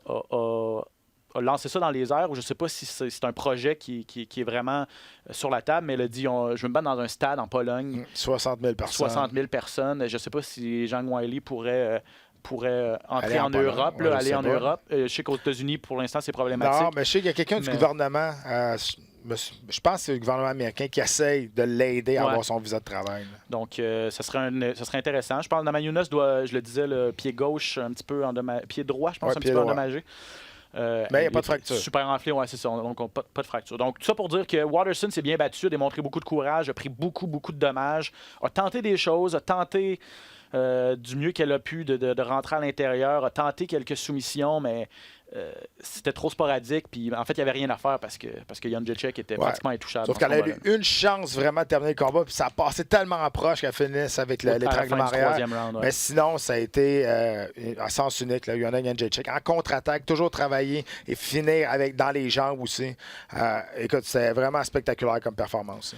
[SPEAKER 3] lancé ça dans les airs, ou je ne sais pas si c'est un projet qui est vraiment sur la table, mais elle a dit je vais me battre dans un stade en Pologne.
[SPEAKER 4] 60 000 personnes.
[SPEAKER 3] 60 000 personnes. Je ne sais pas si Zhang Weili pourrait pourrait entrer
[SPEAKER 4] Aller en
[SPEAKER 3] en
[SPEAKER 4] Pologne,
[SPEAKER 3] Europe,
[SPEAKER 4] ouais,
[SPEAKER 3] là,
[SPEAKER 4] je
[SPEAKER 3] aller
[SPEAKER 4] sais
[SPEAKER 3] en
[SPEAKER 4] pas.
[SPEAKER 3] Europe. Je sais qu'aux États-Unis, pour l'instant, c'est problématique.
[SPEAKER 4] Non, mais je sais qu'il y a quelqu'un du
[SPEAKER 3] Mais-
[SPEAKER 4] gouvernement, je pense que c'est le gouvernement américain qui essaye de l'aider à
[SPEAKER 3] Ouais.
[SPEAKER 4] avoir son visa de travail. Là.
[SPEAKER 3] Donc, ça serait intéressant. Je pense que Namajunas doit, je le disais, le pied gauche un petit peu endommagé. Pied droit, je pense,
[SPEAKER 4] Ouais,
[SPEAKER 3] un
[SPEAKER 4] pied
[SPEAKER 3] petit peu
[SPEAKER 4] droit.
[SPEAKER 3] endommagé.
[SPEAKER 4] Mais il n'y a pas de fracture.
[SPEAKER 3] Super enflé, ouais, c'est ça. Donc, pas de fracture. Donc, tout ça pour dire que Waterson s'est bien battu, a démontré beaucoup de courage, a pris beaucoup de dommages, a tenté des choses, a tenté du mieux qu'elle a pu de rentrer à l'intérieur, a tenté quelques soumissions, mais c'était trop sporadique. Puis, en fait, il n'y avait rien à faire parce que Jan Jacek était
[SPEAKER 4] Ouais.
[SPEAKER 3] pratiquement intouchable.
[SPEAKER 4] Sauf
[SPEAKER 3] dans ce
[SPEAKER 4] qu'elle a eu
[SPEAKER 3] combat-là.
[SPEAKER 4] une chance vraiment de terminer le combat, puis ça a passé tellement proche qu'elle finisse avec
[SPEAKER 3] À la fin
[SPEAKER 4] l'étranglement
[SPEAKER 3] du
[SPEAKER 4] arrière.
[SPEAKER 3] troisième round, ouais.
[SPEAKER 4] Mais sinon, ça a été à sens unique. Là. Yana Jacek en contre-attaque, toujours travailler et finir dans les jambes aussi. Écoute, c'est vraiment spectaculaire comme performance.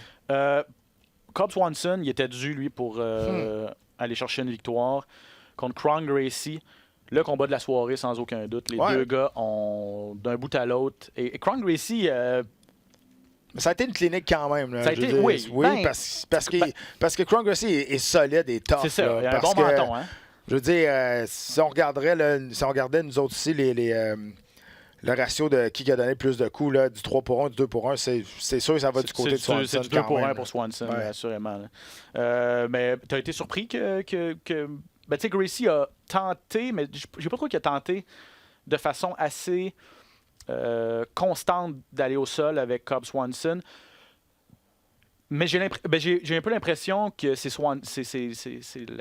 [SPEAKER 3] Cobb Swanson, il était dû, lui, pour aller chercher une victoire contre Kron Gracie. Le combat de la soirée, sans aucun doute. Les
[SPEAKER 4] Ouais.
[SPEAKER 3] deux gars ont d'un bout à l'autre. Et Kron Gracie,
[SPEAKER 4] Mais ça a été une clinique quand même. Là,
[SPEAKER 3] Ça a
[SPEAKER 4] je veux
[SPEAKER 3] été-
[SPEAKER 4] dire.
[SPEAKER 3] oui, ben,
[SPEAKER 4] parce que Kron Gracie est solide et tough.
[SPEAKER 3] c'est ça,
[SPEAKER 4] là,
[SPEAKER 3] il a un
[SPEAKER 4] parce
[SPEAKER 3] bon
[SPEAKER 4] que,
[SPEAKER 3] menton. Hein?
[SPEAKER 4] Je veux dire, si on regardait nous autres ici le ratio de qui a donné plus de coups, là, du 3 pour 1, du 2 pour 1, c'est sûr que ça va du côté de Swanson.
[SPEAKER 3] C'est du 2 pour
[SPEAKER 4] quand
[SPEAKER 3] 1
[SPEAKER 4] même,
[SPEAKER 3] pour Swanson,
[SPEAKER 4] Ouais.
[SPEAKER 3] assurément. Là. Mais tu as été surpris que ben, tu sais, Gracie a tenté, mais j'ai pas trouvé qu'il a tenté de façon assez constante d'aller au sol avec Cobb Swanson. Mais j'ai un peu l'impression que c'est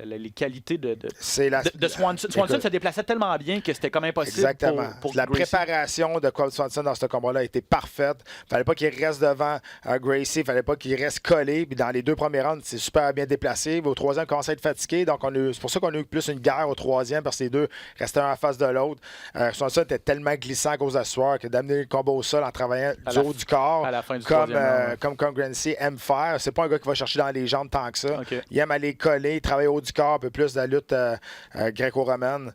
[SPEAKER 3] les qualités de Swanson. Swanson
[SPEAKER 4] Écoute,
[SPEAKER 3] se déplaçait tellement bien que c'était comme impossible
[SPEAKER 4] exactement.
[SPEAKER 3] pour
[SPEAKER 4] La
[SPEAKER 3] Gracie.
[SPEAKER 4] préparation de Cobb Swanson dans ce combat-là a été parfaite. Fallait pas qu'il reste devant Gracie, fallait pas qu'il reste collé. Puis dans les deux premiers rounds, c'est super bien déplacé. Au troisième, il commençait à être fatigué. Donc c'est pour ça qu'on a eu plus une guerre au troisième, parce que les deux restaient un en face de l'autre. Swanson était tellement glissant à cause de la sueur que d'amener le combat au sol en travaillant du haut du corps,
[SPEAKER 3] à la fin du
[SPEAKER 4] comme
[SPEAKER 3] troisième round.
[SPEAKER 4] comme Gracie aime faire. C'est pas un gars qui va chercher dans les jambes tant que ça.
[SPEAKER 3] OK.
[SPEAKER 4] Il aime aller coller, travailler au haut du corps, un peu plus de la lutte gréco-romaine.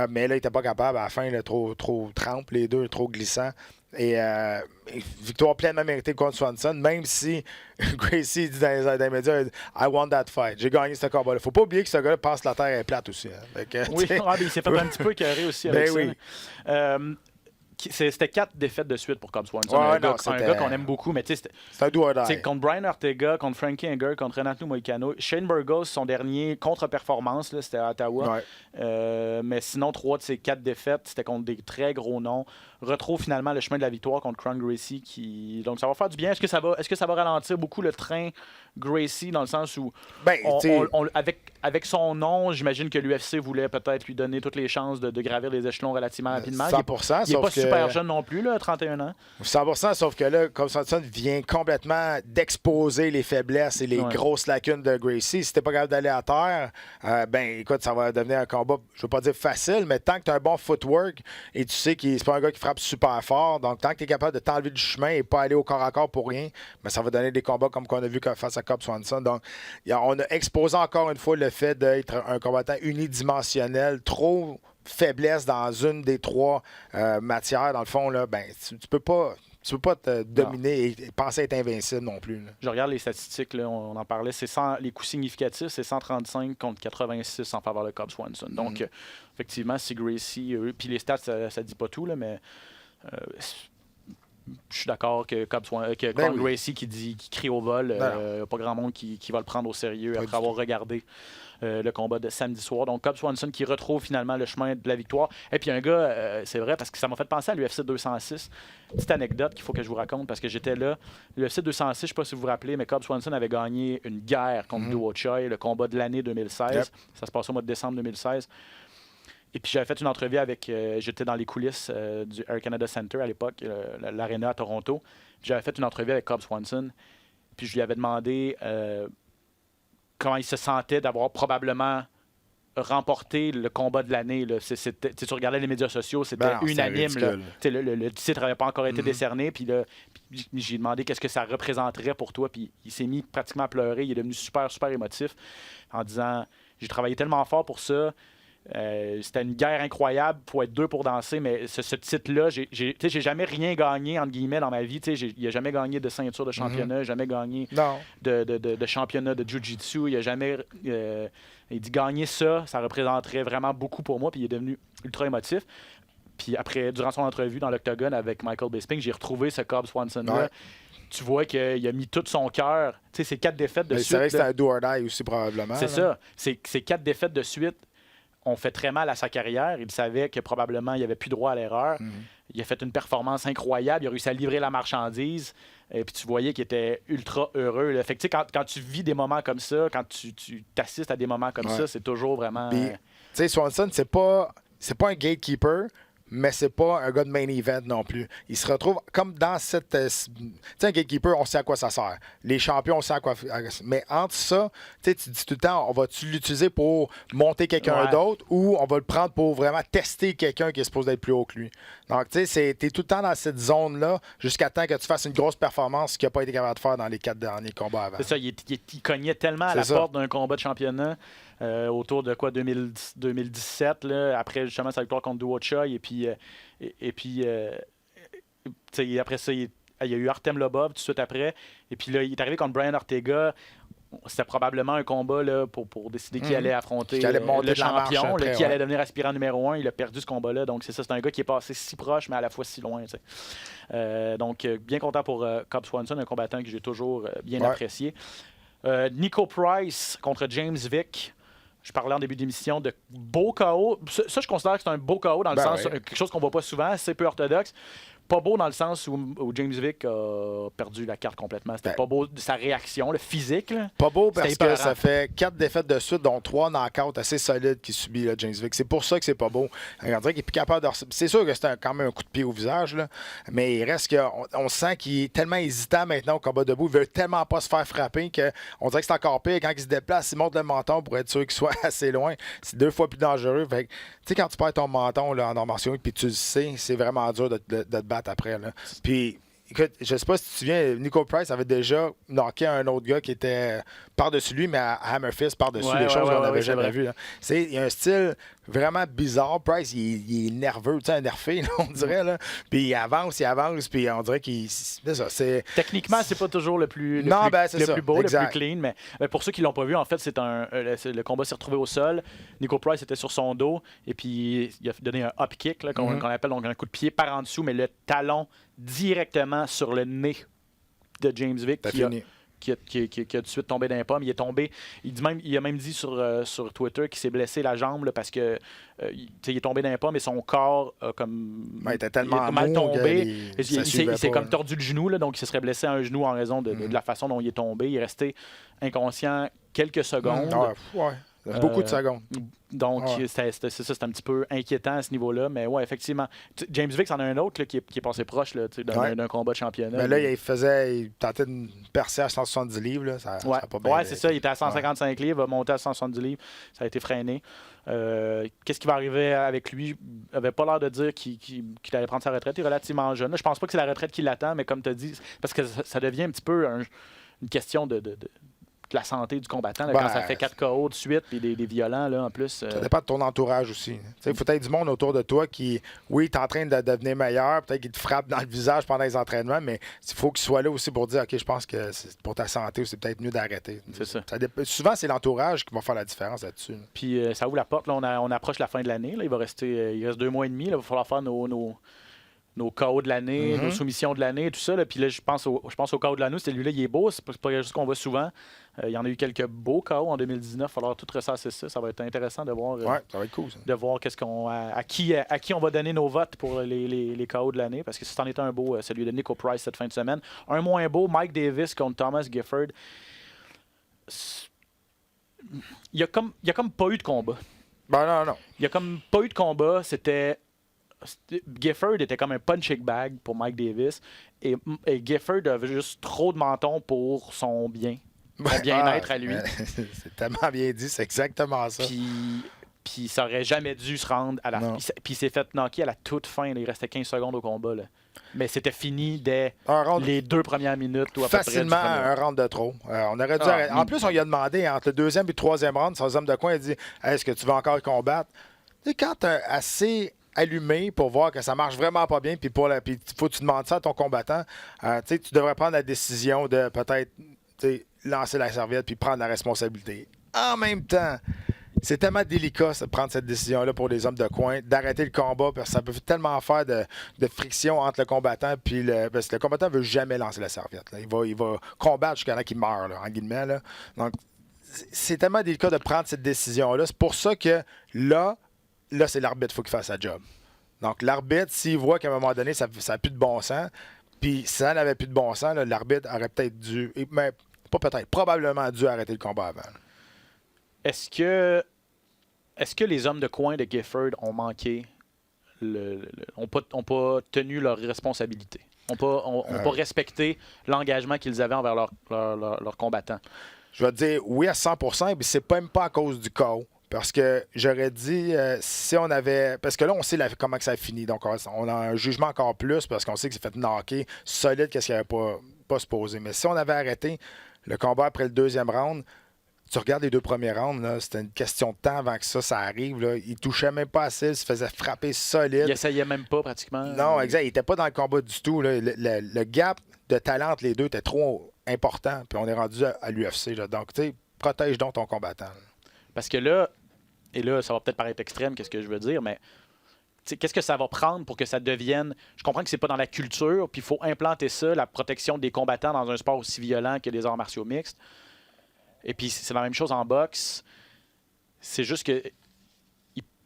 [SPEAKER 4] Mais là, il n'était pas capable. À la fin, là, trop trempe, les deux, trop glissants. Et victoire pleinement méritée contre Swanson, même si Gracie dit dans les médias, I won that fight. J'ai gagné ce combat-là. Faut pas oublier que ce gars-là pense que la terre est plate aussi. Hein. Fait que,
[SPEAKER 3] Oui,
[SPEAKER 4] tu sais,
[SPEAKER 3] mais il s'est fait un petit peu écœurer aussi avec
[SPEAKER 4] Ben
[SPEAKER 3] ça.
[SPEAKER 4] oui.
[SPEAKER 3] C'était 4 défaites de suite pour Cobb Swanson.
[SPEAKER 4] Ouais,
[SPEAKER 3] un
[SPEAKER 4] non,
[SPEAKER 3] gars
[SPEAKER 4] c'était-
[SPEAKER 3] qu'on aime beaucoup, mais tu sais,
[SPEAKER 4] c'est un do or
[SPEAKER 3] tu sais,
[SPEAKER 4] die.
[SPEAKER 3] contre Brian Ortega, contre Frankie Edgar, contre Renato Moicano, Shane Burgos, son dernier contre-performance, là, c'était à Ottawa.
[SPEAKER 4] Ouais.
[SPEAKER 3] Mais sinon, 3 de ces 4 défaites, c'était contre des très gros noms. Retrouve finalement le chemin de la victoire contre Kron Gracie. Donc, ça va faire du bien. Est-ce que ça va ralentir beaucoup le train Gracie, dans le sens où,
[SPEAKER 4] Ben, tu sais,
[SPEAKER 3] avec son nom, j'imagine que l'UFC voulait peut-être lui donner toutes les chances de gravir les échelons relativement rapidement.
[SPEAKER 4] 100%,
[SPEAKER 3] Il n'est pas
[SPEAKER 4] sauf que-
[SPEAKER 3] super jeune non plus, là, 31 ans.
[SPEAKER 4] 100%, sauf que là, Cobb Swanson vient complètement d'exposer les faiblesses et les
[SPEAKER 3] Ouais.
[SPEAKER 4] grosses lacunes de Gracie. Si t'es pas capable d'aller à terre, ben écoute, ça va devenir un combat, je veux pas dire facile, mais tant que tu as un bon footwork et tu sais qu'il c'est pas un gars qui frappe super fort, donc tant que tu es capable de t'enlever du chemin et pas aller au corps à corps pour rien, ben ça va donner des combats comme qu'on a vu face à Cobb Swanson. Donc, on a exposé encore une fois le fait d'être un combattant unidimensionnel, trop faiblesse dans une des 3 matières, dans le fond, là, ben, tu peux pas te dominer et penser être invincible non plus. Là.
[SPEAKER 3] Je regarde les statistiques, là, on en parlait. Les coups significatifs, c'est 135 contre 86 en faveur de Cobb Swanson. Donc, effectivement, si Gracie, puis les stats, ça ne dit pas tout, là, mais je suis d'accord que
[SPEAKER 4] Ben
[SPEAKER 3] Kron
[SPEAKER 4] oui.
[SPEAKER 3] Gracie qui crie au vol, il n'y a pas grand monde qui va le prendre au sérieux
[SPEAKER 4] Pas
[SPEAKER 3] après
[SPEAKER 4] du
[SPEAKER 3] avoir regardé le combat de samedi soir. Donc, Cobb Swanson qui retrouve finalement le chemin de la victoire. Et puis un gars, c'est vrai, parce que ça m'a fait penser à l'UFC 206. Petite anecdote qu'il faut que je vous raconte, parce que j'étais là. L'UFC 206, je ne sais pas si vous vous rappelez, mais Cobb Swanson avait gagné une guerre contre Duo Choi, le combat de l'année 2016.
[SPEAKER 4] Yep.
[SPEAKER 3] Ça se passe au mois de décembre 2016. Et puis j'avais fait une entrevue avec... j'étais dans les coulisses du Air Canada Center à l'époque, l'aréna à Toronto. Puis j'avais fait une entrevue avec Cobb Swanson. Puis je lui avais demandé comment il se sentait d'avoir probablement remporté le combat de l'année. Là. Tu regardais les médias sociaux, c'était
[SPEAKER 4] Ben non, c'était
[SPEAKER 3] unanime. Là.
[SPEAKER 4] ridicule.
[SPEAKER 3] Le titre n'avait pas encore été décerné. Puis là, j'ai demandé qu'est-ce que ça représenterait pour toi. Puis il s'est mis pratiquement à pleurer. Il est devenu super, super émotif en disant « J'ai travaillé tellement fort pour ça. C'était une guerre incroyable. Il faut être 2 pour danser, mais ce titre-là, j'ai jamais rien gagné, entre guillemets, dans ma vie. Il n'a jamais gagné de ceinture de championnat, jamais gagné de championnat de Jiu-Jitsu. Il a jamais... il dit gagner ça représenterait vraiment beaucoup pour moi, puis il est devenu ultra émotif. Puis après, durant son entrevue dans l'Octogone avec Michael Bisping, j'ai retrouvé ce Cobb Swanson-là.
[SPEAKER 4] Ouais.
[SPEAKER 3] Tu vois qu'il a mis tout son cœur. Tu sais, ces 4 défaites de
[SPEAKER 4] Il
[SPEAKER 3] suite...
[SPEAKER 4] savait que c'était un do or die aussi, probablement.
[SPEAKER 3] C'est ça. Ces 4 défaites de suite ont fait très mal à sa carrière. Il savait que probablement il n'avait plus droit à l'erreur. Il a fait une performance incroyable. Il a réussi à livrer la marchandise. Et puis tu voyais qu'il était ultra heureux. Là. Fait que, quand tu vis des moments comme ça, quand tu t'assistes à des moments comme ça, c'est toujours vraiment...
[SPEAKER 4] Puis, tu sais, Swanson, c'est pas un gatekeeper, mais c'est pas un gars de main event non plus. Il se retrouve comme dans cette... tu sais, un gatekeeper, on sait à quoi ça sert. Les champions, on sait à quoi... Mais entre ça, tu dis tout le temps, on va-tu l'utiliser pour monter quelqu'un d'autre ou on va le prendre pour vraiment tester quelqu'un qui est supposé être plus haut que lui? Donc, tu sais, t'es tout le temps dans cette zone-là jusqu'à temps que tu fasses une grosse performance qu'il n'a pas été capable de faire dans les 4 derniers combats avant.
[SPEAKER 3] C'est ça, il cognait tellement à la porte d'un combat de championnat. Autour de quoi 2017 là, après justement sa victoire contre Duo Choi et puis après ça il y a eu Artem Lobov tout de suite après et puis là il est arrivé contre Brian Ortega. C'était probablement un combat là, pour décider qui allait affronter le champion, qui allait devenir aspirant numéro 1. Il a perdu ce combat-là. Donc, c'est ça. C'est un gars qui est passé si proche, mais à la fois si loin. Donc, bien content pour Cobb Swanson, un combattant que j'ai toujours bien apprécié. Nico Price contre James Vick. Je parlais en début d'émission de beau KO. Ça, je considère que c'est un beau KO dans le sens, quelque chose qu'on voit pas souvent, c'est peu orthodoxe. Pas beau dans le sens où James Vick a perdu la carte complètement. C'était pas beau de sa réaction, le physique. Là.
[SPEAKER 4] Pas beau parce que ça fait 4 défaites de suite, dont 3 knockouts assez solides qu'il subit, là, James Vick. C'est pour ça que c'est pas beau. On dirait qu'il est plus capable de... C'est sûr que c'était quand même un coup de pied au visage, là, mais il reste qu'on sent qu'il est tellement hésitant maintenant au combat debout. Il veut tellement pas se faire frapper qu'on dirait que c'est encore pire. Quand il se déplace, il monte le menton pour être sûr qu'il soit assez loin. C'est 2 fois plus dangereux. Fait que, tu sais, quand tu perds ton menton là, en arts martiaux puis tu le sais, c'est vraiment dur de te battre après. Là. Puis, écoute, je sais pas si tu te souviens, Nico Price avait déjà knocké un autre gars qui était par-dessus lui, mais à Hammer Fist, par-dessus des choses qu'on n'avait jamais vues. Il y a un style vraiment bizarre. Price, il est nerveux, tu sais, nerfé, là, on dirait. Là. Puis il avance, puis on dirait qu'il... C'est ça,
[SPEAKER 3] techniquement, c'est pas toujours le plus beau, exact. Le plus clean, mais pour ceux qui l'ont pas vu, en fait, le combat s'est retrouvé au sol. Nico Price était sur son dos, et puis il a donné un up kick, là, qu'on appelle donc un coup de pied par en dessous, mais le talon directement sur le nez de James Vick qui a tout de suite tombé dans les pommes. Il est tombé. Il a même dit sur Twitter qu'il s'est blessé la jambe là, parce que il est tombé dans les pommes et son corps a comme
[SPEAKER 4] il était tellement
[SPEAKER 3] mal tombé. Il s'est comme
[SPEAKER 4] là.
[SPEAKER 3] tordu le genou, là, donc il se serait blessé à un genou en raison de la façon dont il est tombé. Il est resté inconscient quelques secondes.
[SPEAKER 4] Beaucoup de secondes.
[SPEAKER 3] Donc, c'est un petit peu inquiétant à ce niveau-là. Mais ouais, effectivement. James Vick, c'en a un autre là, qui est passé proche là, d'un combat de championnat.
[SPEAKER 4] Mais là, il tentait de percer à 170 livres. Là, ça a pas bien
[SPEAKER 3] c'est ça. Il était à 155 livres, va monter à 170 livres. Ça a été freiné. Qu'est-ce qui va arriver avec lui? Il n'avait pas l'air de dire qu'il allait prendre sa retraite. Il est relativement jeune. Là, je pense pas que c'est la retraite qui l'attend, mais comme tu as dit, parce que ça devient un petit peu une question de la santé du combattant là, quand ça fait 4 KO de suite et des violents là, en plus.
[SPEAKER 4] Ça dépend de ton entourage aussi. Il faut être du monde autour de toi qui, oui, est en train de devenir meilleur, peut-être qu'il te frappe dans le visage pendant les entraînements, mais il faut qu'il soit là aussi pour dire OK, je pense que c'est pour ta santé, c'est peut-être mieux d'arrêter.
[SPEAKER 3] C'est ça.
[SPEAKER 4] Souvent, c'est l'entourage qui va faire la différence là-dessus.
[SPEAKER 3] Puis ça ouvre la porte. Là, on approche la fin de l'année. Là. Il reste 2 mois et demi. Là. Il va falloir faire nos KO de l'année, nos soumissions de l'année, tout ça. Là. Puis là, je pense au KO de l'année. Celui-là, il est beau. C'est pas juste qu'on voit souvent. Il y en a eu quelques beaux KO en 2019. Il va falloir tout ressasser ça. Ça va être intéressant de voir,
[SPEAKER 4] ça va être cool, ça.
[SPEAKER 3] De voir à qui on va donner nos votes pour les KO de l'année. Parce que c'en était un beau, celui de Nico Price cette fin de semaine. Un moins beau, Mike Davis contre Thomas Gifford. Il y a comme pas eu de combat.
[SPEAKER 4] Non.
[SPEAKER 3] Il y a comme pas eu de combat. Gifford était comme un punching bag pour Mike Davis et Gifford avait juste trop de menton pour son bien-être à lui.
[SPEAKER 4] C'est tellement bien dit, c'est exactement ça.
[SPEAKER 3] Puis ça aurait jamais dû se rendre à la fin. Puis il s'est fait knocker à la toute fin. Il restait 15 secondes au combat. Là. Mais c'était fini dès les 2 premières minutes. Ou à
[SPEAKER 4] facilement
[SPEAKER 3] peu près
[SPEAKER 4] un round de trop. On aurait dû arrêter. En plus, on lui a demandé entre le 2e et le 3e round, son homme de coin, il a dit « Est-ce que tu veux encore combattre? » Tu sais, quand tu es assez allumé pour voir que ça marche vraiment pas bien, puis il faut que tu demandes ça à ton combattant, tu sais, tu devrais prendre la décision de peut-être lancer la serviette puis prendre la responsabilité. En même temps, c'est tellement délicat de prendre cette décision-là pour les hommes de coin, d'arrêter le combat, parce que ça peut tellement faire de friction entre le combattant puis parce que le combattant ne veut jamais lancer la serviette. Là. Il va combattre jusqu'à temps qu'il meurt, là, en guillemets. Là. Donc, c'est tellement délicat de prendre cette décision-là. C'est pour ça que là c'est l'arbitre qu'il faut qu'il fasse sa job. Donc, l'arbitre, s'il voit qu'à un moment donné, ça n'a plus de bon sens, puis si ça n'avait plus de bon sens, là, l'arbitre aurait peut-être dû, mais pas peut-être, probablement dû arrêter le combat avant. Là.
[SPEAKER 3] Est-ce que les hommes de coin de Gifford ont manqué, ont pas tenu leur responsabilité, ont pas respecté l'engagement qu'ils avaient envers leurs combattants?
[SPEAKER 4] Je vais te dire oui à 100%, et puis c'est même pas à cause du chaos. Parce que j'aurais dit, si on avait... Parce que là, on sait comment que ça a fini. Donc, on a un jugement encore plus parce qu'on sait que c'est fait knocker solide qu'est-ce qu'il n'avait pas se poser. Mais si on avait arrêté le combat après le deuxième round, tu regardes les 2 premiers rounds, là, c'était une question de temps avant que ça arrive. Là. Il touchait même pas assez, il se faisait frapper solide.
[SPEAKER 3] Il essayait même pas pratiquement.
[SPEAKER 4] Non, exact. Il n'était pas dans le combat du tout. Là. Le gap de talent entre les deux était trop important. Puis on est rendu à l'UFC. Là. Donc, tu sais, protège donc ton combattant. Là.
[SPEAKER 3] Parce que là, et là, ça va peut-être paraître extrême, qu'est-ce que je veux dire, mais qu'est-ce que ça va prendre pour que ça devienne... Je comprends que c'est pas dans la culture, puis il faut implanter ça, la protection des combattants dans un sport aussi violent que les arts martiaux mixtes. Et puis, c'est la même chose en boxe. C'est juste que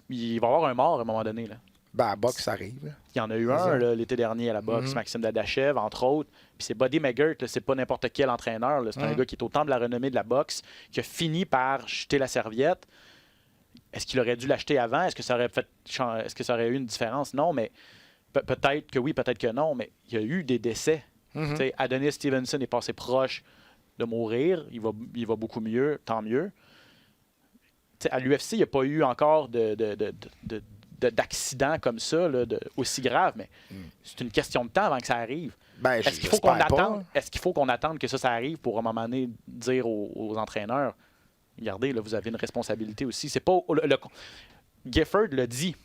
[SPEAKER 3] il va y avoir un mort à un moment donné. Là.
[SPEAKER 4] Ben, à boxe, ça arrive. Là.
[SPEAKER 3] Il y en a eu un là, l'été dernier à la boxe, Maxime Dadachev, entre autres. Puis c'est Buddy McGirt, c'est pas n'importe quel entraîneur. Là. C'est un gars qui est au temple de la renommée de la boxe, qui a fini par jeter la serviette. Est-ce qu'il aurait dû l'acheter avant? Est-ce que ça aurait eu une différence? Non, mais peut-être que oui, peut-être que non, mais il y a eu des décès. Adonis Stevenson est passé proche de mourir. Il va beaucoup mieux, tant mieux. T'sais, à l'UFC, il n'y a pas eu encore d'accident comme ça, là, aussi grave, mais c'est une question de temps avant que ça arrive.
[SPEAKER 4] Ben,
[SPEAKER 3] est-ce qu'il faut qu'on attende que ça arrive pour, à un moment donné, dire aux entraîneurs, regardez, là, vous avez une responsabilité aussi. C'est pas Gifford l'a dit.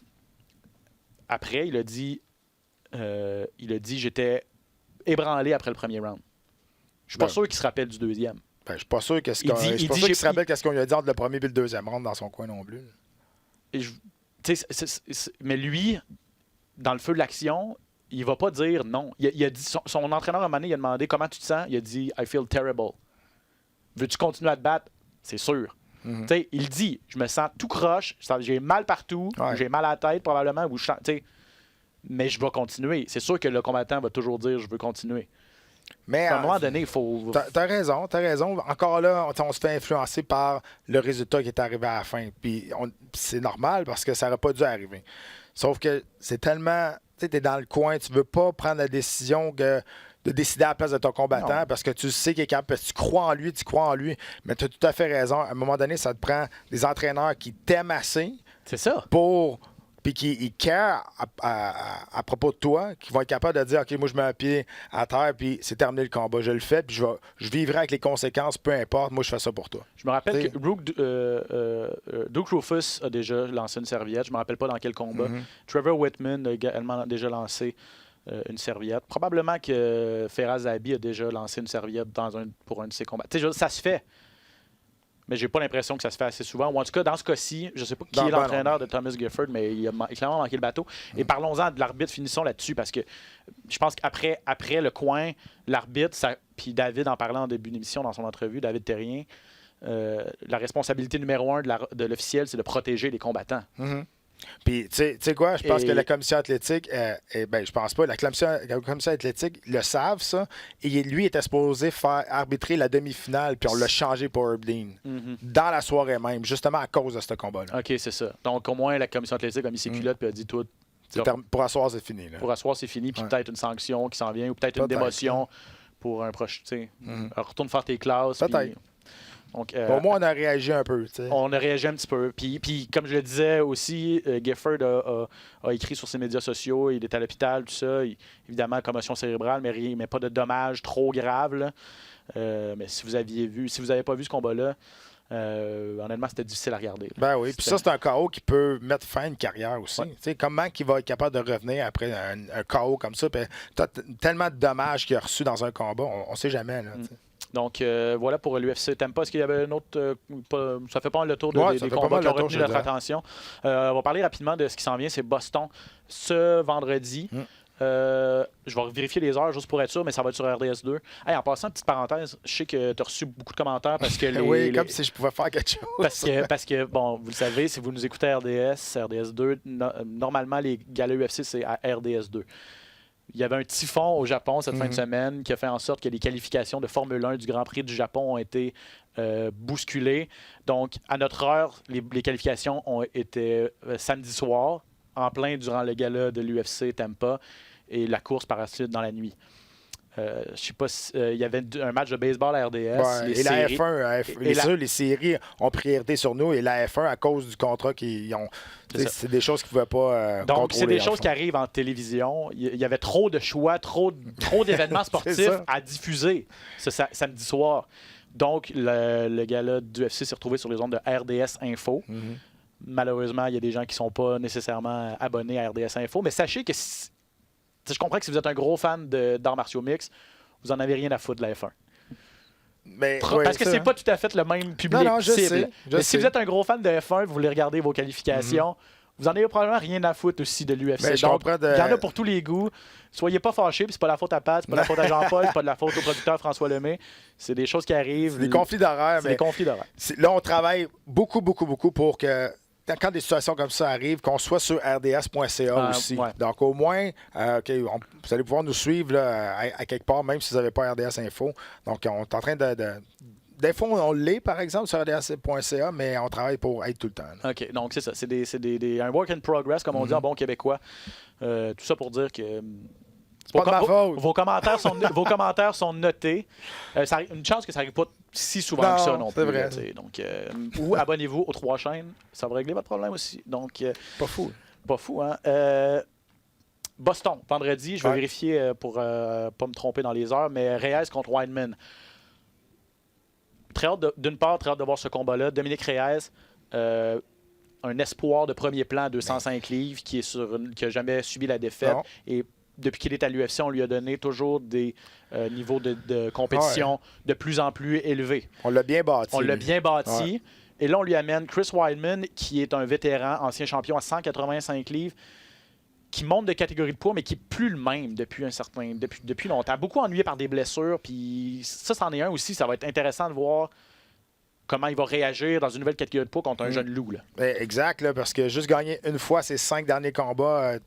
[SPEAKER 3] Après, il a dit j'étais ébranlé après le premier round. Je suis pas sûr qu'il se rappelle du deuxième.
[SPEAKER 4] Ben, je suis pas sûr qu'il se rappelle qu'est-ce qu'on lui a dit entre le premier et le deuxième round dans son coin non plus.
[SPEAKER 3] Mais lui, dans le feu de l'action, il va pas dire non. Il a dit, son entraîneur à un moment donné, il a demandé comment tu te sens. Il a dit I feel terrible. Veux-tu continuer à te battre? C'est sûr. Il dit, je me sens tout croche, j'ai mal partout, j'ai mal à la tête probablement, mais je vais continuer. C'est sûr que le combattant va toujours dire, je veux continuer.
[SPEAKER 4] Mais
[SPEAKER 3] à un moment donné, il faut...
[SPEAKER 4] T'as raison. Encore là, on se fait influencer par le résultat qui est arrivé à la fin. Puis c'est normal parce que ça n'aurait pas dû arriver. Sauf que c'est tellement... Tu sais, t'es dans le coin, tu veux pas prendre la décision de décider à la place de ton combattant parce que tu sais qu'il est capable, parce que tu crois en lui. Mais tu as tout à fait raison. À un moment donné, ça te prend des entraîneurs qui t'aiment assez.
[SPEAKER 3] C'est ça.
[SPEAKER 4] Puis qui care à propos de toi, qui vont être capables de dire « OK, moi, je mets un pied à terre, puis c'est terminé le combat. Je le fais, puis je vivrai avec les conséquences, peu importe. Moi, je fais ça pour toi. »
[SPEAKER 3] Je me rappelle que Duke Rufus a déjà lancé une serviette. Je ne me rappelle pas dans quel combat. Trevor Whitman a également déjà lancé une serviette. Probablement que Firas Zahabi a déjà lancé une serviette pour un de ses combats. Ça se fait. Mais j'ai pas l'impression que ça se fait assez souvent. Ou en tout cas, dans ce cas-ci, je sais pas qui est l'entraîneur de Thomas Gifford, mais il a clairement manqué le bateau. Et parlons-en de l'arbitre, finissons là-dessus, parce que je pense qu'après le coin, l'arbitre, puis David en parlait en début d'émission dans son entrevue, David Terrien, la responsabilité numéro 1 de l'officiel, c'est de protéger les combattants.
[SPEAKER 4] Puis, tu sais quoi, je pense que la commission athlétique, je pense pas, la commission athlétique le savent, ça, et lui était supposé faire arbitrer la demi-finale, puis on l'a changé pour Herb Dean, dans la soirée même, justement à cause de ce combat-là.
[SPEAKER 3] OK, c'est ça. Donc, au moins, la commission athlétique a mis ses culottes, puis a dit, toi,
[SPEAKER 4] pour asseoir, c'est fini. Là.
[SPEAKER 3] Pour asseoir, c'est fini, puis peut-être une sanction qui s'en vient, ou peut-être une démotion pour un proche, tu sais. Retourne faire tes classes.
[SPEAKER 4] Peut-être. Donc, au moins, on a réagi un peu. T'sais.
[SPEAKER 3] On a réagi un petit peu. Puis comme je le disais aussi, Gifford a écrit sur ses médias sociaux, il est à l'hôpital, tout ça. Évidemment, commotion cérébrale, mais pas de dommages trop graves. Mais si vous n'avez pas vu ce combat-là, Honnêtement, c'était difficile à regarder.
[SPEAKER 4] Ben oui, puis ça, c'est un KO qui peut mettre fin à une carrière aussi. Tu sais, comment il va être capable de revenir après un KO comme ça? Puis t'as tellement de dommages qu'il a reçu dans un combat, on sait jamais. Là,
[SPEAKER 3] Donc, voilà pour l'UFC Tampa. Est-ce qu'il y avait un autre... ça fait pas mal le tour des combats qui ont retenu notre attention. On va parler rapidement de ce qui s'en vient. C'est Boston ce vendredi. Je vais vérifier les heures juste pour être sûr, mais ça va être sur RDS2. Hey, en passant, petite parenthèse, je sais que tu as reçu beaucoup de commentaires parce que
[SPEAKER 4] comme si je pouvais faire quelque chose.
[SPEAKER 3] Parce que, bon, vous le savez, si vous nous écoutez à RDS2, normalement, les galas UFC, c'est à RDS2. Il y avait un typhon au Japon cette fin de semaine qui a fait en sorte que les qualifications de Formule 1 du Grand Prix du Japon ont été bousculées. Donc, à notre heure, les qualifications ont été samedi soir, en plein durant le gala de l'UFC Tampa, et la course par la suite dans la nuit. Je sais pas si il y avait un match de baseball à RDS.
[SPEAKER 4] Et la F1, les séries ont priorité sur nous, et la F1 à cause du contrat qu'ils ont. C'est des choses qu'ils ne pouvaient pas
[SPEAKER 3] Donc,
[SPEAKER 4] contrôler.
[SPEAKER 3] c'est des choses qui arrivent en télévision. Il y avait trop de choix, trop d'événements sportifs à diffuser ce samedi soir. Donc, le gala du UFC s'est retrouvé sur les ondes de RDS Info. Malheureusement, il y a des gens qui ne sont pas nécessairement abonnés à RDS Info. Mais sachez que je comprends que si vous êtes un gros fan d'arts martiaux mixtes, vous n'en avez rien à foutre de la F1. Parce que c'est pas tout à fait le même public cible. Mais si vous êtes un gros fan de F1, vous voulez regarder vos qualifications, vous en avez probablement rien à foutre aussi de l'UFC. Donc, il y en a pour tous les goûts. Soyez pas fâchés, puis c'est pas la faute à Pat, c'est pas la faute à Jean-Paul, c'est pas de la faute au producteur François Lemay. C'est des choses qui arrivent.
[SPEAKER 4] C'est des conflits d'horaires.
[SPEAKER 3] C'est des conflits d'horaires.
[SPEAKER 4] Là, on travaille beaucoup pour que quand des situations comme ça arrivent, qu'on soit sur rds.ca aussi. Ouais. Donc, au moins, vous allez pouvoir nous suivre là, à quelque part, même si vous n'avez pas RDS Info. Donc, on est en train de des fois, on l'est, par exemple, sur rds.ca, mais on travaille pour être tout le temps. Là.
[SPEAKER 3] OK. Donc, c'est ça. C'est un work in progress, comme on dit en bon québécois. Tout ça pour dire que...
[SPEAKER 4] C'est pas de ma faute.
[SPEAKER 3] Vos commentaires sont notés. Une chance que ça n'arrive pas si souvent que ça non plus.
[SPEAKER 4] Vrai.
[SPEAKER 3] Donc, ou abonnez-vous aux 3 chaînes. Ça va régler votre problème aussi. Donc,
[SPEAKER 4] pas fou.
[SPEAKER 3] Pas fou, hein? Boston, vendredi. Je vais vérifier pour pas me tromper dans les heures. Mais Reyes contre Weidman. D'une part, très hâte de voir ce combat-là. Dominique Reyes, un espoir de premier plan à 205 livres qui n'a jamais subi la défaite. Non. Et depuis qu'il est à l'UFC, on lui a donné toujours des niveaux de compétition de plus en plus élevés.
[SPEAKER 4] On l'a bien bâti.
[SPEAKER 3] Ouais. Et là, on lui amène Chris Weidman, qui est un vétéran, ancien champion à 185 livres, qui monte de catégorie de poids, mais qui n'est plus le même depuis longtemps. Beaucoup ennuyé par des blessures, puis ça, c'en est un aussi. Ça va être intéressant de voir comment il va réagir dans une nouvelle catégorie de poids contre un jeune loup. Là.
[SPEAKER 4] Exact, là, parce que juste gagner une fois ses 5 derniers combats...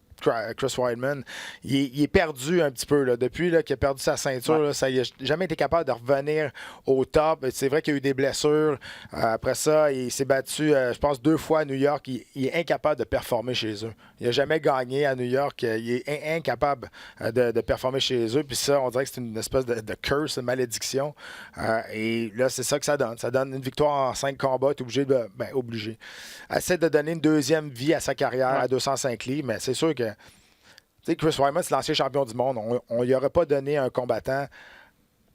[SPEAKER 4] Chris Weidman, il est perdu un petit peu. Là. Depuis qu'il a perdu sa ceinture, là, il n'a jamais été capable de revenir au top. C'est vrai qu'il y a eu des blessures. Après ça, il s'est battu, je pense, 2 fois à New York. Il est incapable de performer chez eux. Il n'a jamais gagné à New York. Il est incapable de performer chez eux. Puis ça, on dirait que c'est une espèce de curse, de malédiction. Et là, c'est ça que ça donne. Ça donne une victoire en 5 combats. Tu es obligé. Essaie de donner une deuxième vie à sa carrière à 205 livres, mais c'est sûr que Chris Weidman, c'est l'ancien champion du monde. On lui aurait pas donné un combattant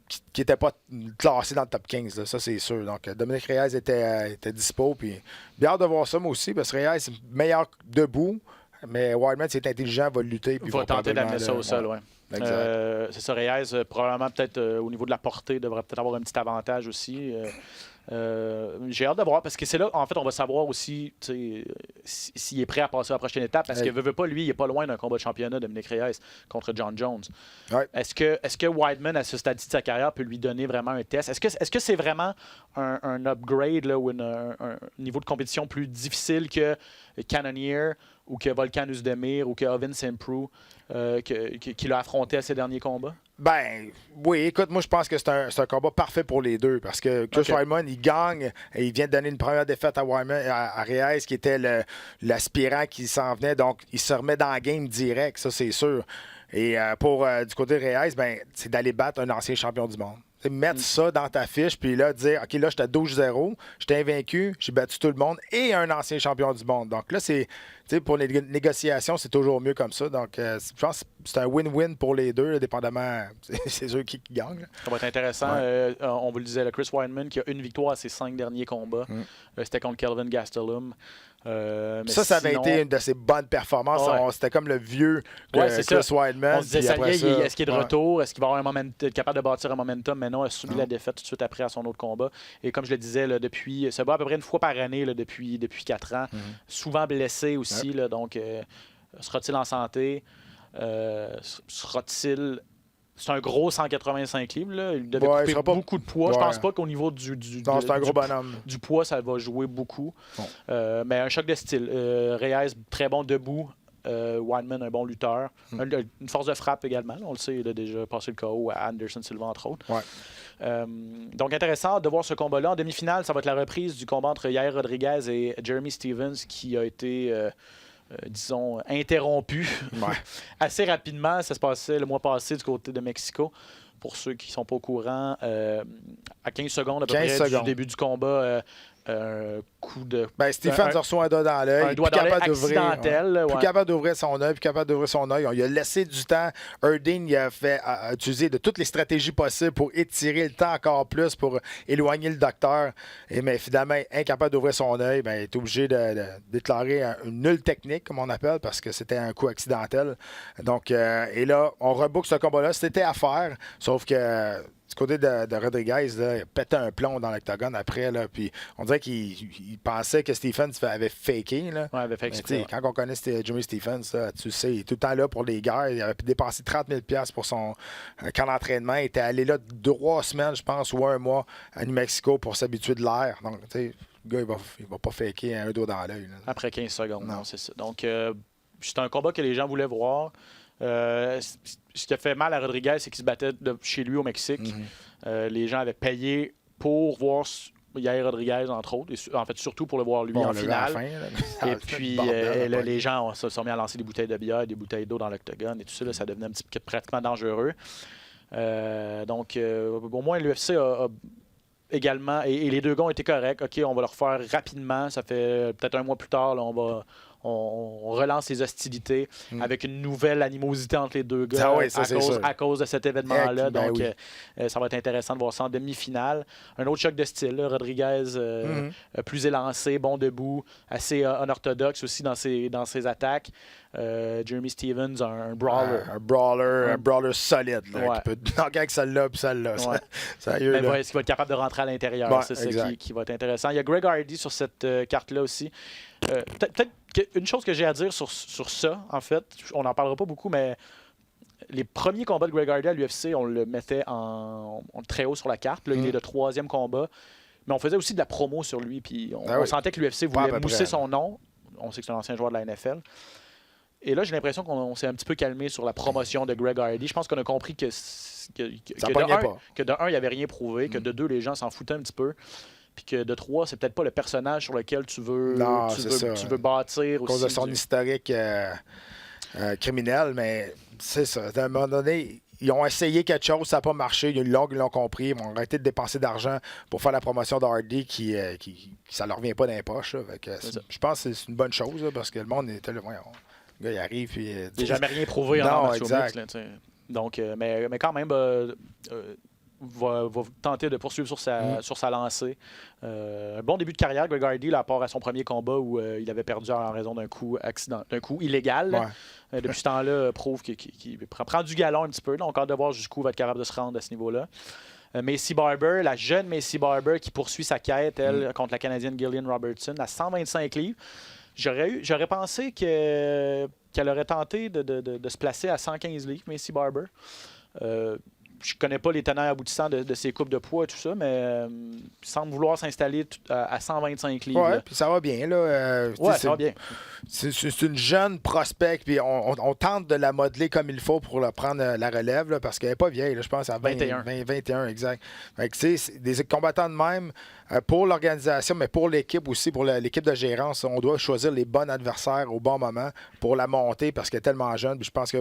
[SPEAKER 4] qui n'était pas classé dans le top 15. Là. Ça, c'est sûr. Donc, Dominique Reyes était dispo. Puis, bien hâte de voir ça, moi aussi, parce que Reyes est meilleur debout. Mais Weidman, c'est intelligent, va lutter.
[SPEAKER 3] Il va tenter d'amener ça au sol, oui. C'est ça, Reyes, probablement, peut-être au niveau de la portée, devrait peut-être avoir un petit avantage aussi. J'ai hâte de voir parce que c'est là, en fait, on va savoir aussi s'il est prêt à passer à la prochaine étape parce que veut pas, lui, il n'est pas loin d'un combat de championnat, Dominique Reyes, contre John Jones. Ouais. Est-ce que Weidman, à ce stade-ci de sa carrière, peut lui donner vraiment un test? Est-ce que c'est vraiment un upgrade là, ou un niveau de compétition plus difficile que Cannonier ou que Volkan Oezdemir ou que Ovin Semprou qu'il a affronté à ses derniers combats?
[SPEAKER 4] Ben, oui, écoute, moi, je pense que c'est un combat parfait pour les deux parce que Chris Weidman, il gagne et il vient de donner une première défaite à Reyes qui était l'aspirant qui s'en venait. Donc, il se remet dans la game direct, ça, c'est sûr. Et pour du côté de Reyes, ben, c'est d'aller battre un ancien champion du monde. Mettre ça dans ta fiche, puis là, dire, OK, là, j'étais à 12-0, j'étais invaincu, j'ai battu tout le monde et un ancien champion du monde. Donc là, c'est sais, pour les négociations, c'est toujours mieux comme ça. Donc, je pense que c'est un win-win pour les deux, là, dépendamment, c'est eux qui gagnent. Là.
[SPEAKER 3] Ça va être intéressant.
[SPEAKER 4] Ouais.
[SPEAKER 3] On vous le disait, le Chris Weidman qui a une victoire à ses 5 derniers combats. C'était contre Kelvin Gastelum. Mais
[SPEAKER 4] ça avait été une de ses bonnes performances. C'était comme le vieux Chris Weidman.
[SPEAKER 3] On se disait, ça y est, est-ce qu'il est de retour? Est-ce qu'il va avoir être capable de bâtir un momentum? Mais non, il a subi la défaite tout de suite après à son autre combat. Et comme je le disais, là, se bat à peu près une fois par année là, depuis 4 ans. Souvent blessé aussi. Là, donc, sera-t-il en santé? Sera-t-il... C'est un gros 185 livres. Là. Il devait couper beaucoup de poids. Je pense pas qu'au niveau
[SPEAKER 4] non, c'est un gros bonhomme.
[SPEAKER 3] Du poids, ça va jouer beaucoup. Mais un choc de style. Reyes, très bon debout. Weidman, un bon lutteur. Une force de frappe également. On le sait, il a déjà passé le KO à Anderson Silva, entre autres. Donc, intéressant de voir ce combat-là. En demi-finale, ça va être la reprise du combat entre Yair Rodriguez et Jeremy Stephens qui a été... disons, interrompu assez rapidement. Ça se passait le mois passé du côté de Mexico. Pour ceux qui ne sont pas au courant, à 15 secondes à peu près du début du combat, un coup de...
[SPEAKER 4] Stephens a reçu un doigt dans l'œil.
[SPEAKER 3] Un doigt dans l'œil accidentel.
[SPEAKER 4] Plus capable d'ouvrir son œil, plus capable d'ouvrir son œil. On lui a laissé du temps. Erdine il a utilisé de toutes les stratégies possibles pour étirer le temps encore plus, pour éloigner le docteur. Mais finalement, incapable d'ouvrir son œil, il est obligé de déclarer une nulle technique, comme on appelle, parce que c'était un coup accidentel. Donc, et là, on reboucle ce combat-là. C'était à faire, sauf que... Du côté de Rodriguez, là, il a pété un plomb dans l'octogone après. Là, puis on dirait qu'il pensait que Stephens avait faké. Là.
[SPEAKER 3] Ouais, avait fait exprès.
[SPEAKER 4] Quand on connaît Jeremy Stephens, là, tu sais, il est tout le temps là pour les gars. Il avait pu dépenser 30 000 $ pour son camp d'entraînement. Il était allé là 3 semaines, je pense, ou 1 mois à New Mexico pour s'habituer de l'air. Donc, tu sais, le gars, il va pas faker un doigt dans l'œil.
[SPEAKER 3] Après 15 secondes, non, c'est ça. Donc, c'est un combat que les gens voulaient voir. Ce qui a fait mal à Rodriguez, c'est qu'il se battait chez lui au Mexique. Les gens avaient payé pour voir Yair Rodriguez, entre autres. Et en fait, surtout pour le voir lui en finale. Et puis, là, les gens se sont mis à lancer des bouteilles de bière, des bouteilles d'eau dans l'octogone et tout ça. Là, ça devenait un petit peu pratiquement dangereux. Donc, au moins, l'UFC a également... Et les deux gars ont été corrects. OK, on va le refaire rapidement. Ça fait peut-être un mois plus tard, là, on relance les hostilités avec une nouvelle animosité entre les deux gars à cause de cet événement-là. Donc, ça va être intéressant de voir ça en demi-finale. Un autre choc de style. Là. Rodriguez, plus élancé, bon debout, assez unorthodoxe aussi dans ses attaques. Jeremy Stephens, un brawler.
[SPEAKER 4] Un brawler solide. Là, qui peut knocker avec celle-là puis celle-là. Sérieux,
[SPEAKER 3] est-ce qu'il va être capable de rentrer à l'intérieur? C'est ça qui va être intéressant. Il y a Greg Hardy sur cette carte-là aussi. Peut-être une chose que j'ai à dire sur ça, en fait, on n'en parlera pas beaucoup, mais les premiers combats de Greg Hardy à l'UFC, on le mettait en très haut sur la carte. Là, il est le 3e combat. Mais on faisait aussi de la promo sur lui. Puis on sentait que l'UFC voulait mousser son nom. On sait que c'est un ancien joueur de la NFL. Et là, j'ai l'impression qu'on s'est un petit peu calmé sur la promotion de Greg Hardy. Je pense qu'on a compris que de un, il n'y avait rien prouvé, que de 2, les gens s'en foutaient un petit peu. Puis que de 3, c'est peut-être pas le personnage sur lequel tu veux bâtir.
[SPEAKER 4] À cause de son historique criminel, mais c'est ça. À un moment donné, ils ont essayé quelque chose, ça n'a pas marché. Il y a une longue, ils l'ont compris. Ils ont arrêté de dépenser d'argent pour faire la promotion d'Hardy qui ça leur revient pas dans les poches. Je pense que c'est une bonne chose là, parce que le monde était là. Le gars, il arrive. Puis,
[SPEAKER 3] il n'a jamais rien prouvé en arts martiaux mixtes. Donc, mais quand même, va tenter de poursuivre sur sa lancée. Un bon début de carrière, Greg Hardy, à part à son premier combat où il avait perdu en raison d'un coup illégal. Depuis ce temps-là, prouve qu'il prend du galon un petit peu. Donc, hâte de voir jusqu'où il va être capable de se rendre à ce niveau-là. Maycee Barber, la jeune Maycee Barber qui poursuit sa quête, elle, contre la Canadienne Gillian Robertson, à 125 livres. J'aurais pensé qu'elle aurait tenté de se placer à 115 livres, Maycee Barber. Je connais pas les tenants aboutissants de ses coupes de poids et tout ça, mais il semble vouloir s'installer à 125 livres.
[SPEAKER 4] Oui, puis ça va bien. Là.
[SPEAKER 3] Ça va bien.
[SPEAKER 4] C'est une jeune prospect, puis on tente de la modeler comme il faut pour prendre la relève, là, parce qu'elle n'est pas vieille, là, je pense, à 21, exact. Fait que, c'est des combattants de même pour l'organisation, mais pour l'équipe aussi, pour l'équipe de gérance, on doit choisir les bons adversaires au bon moment pour la monter, parce qu'elle est tellement jeune, puis je pense que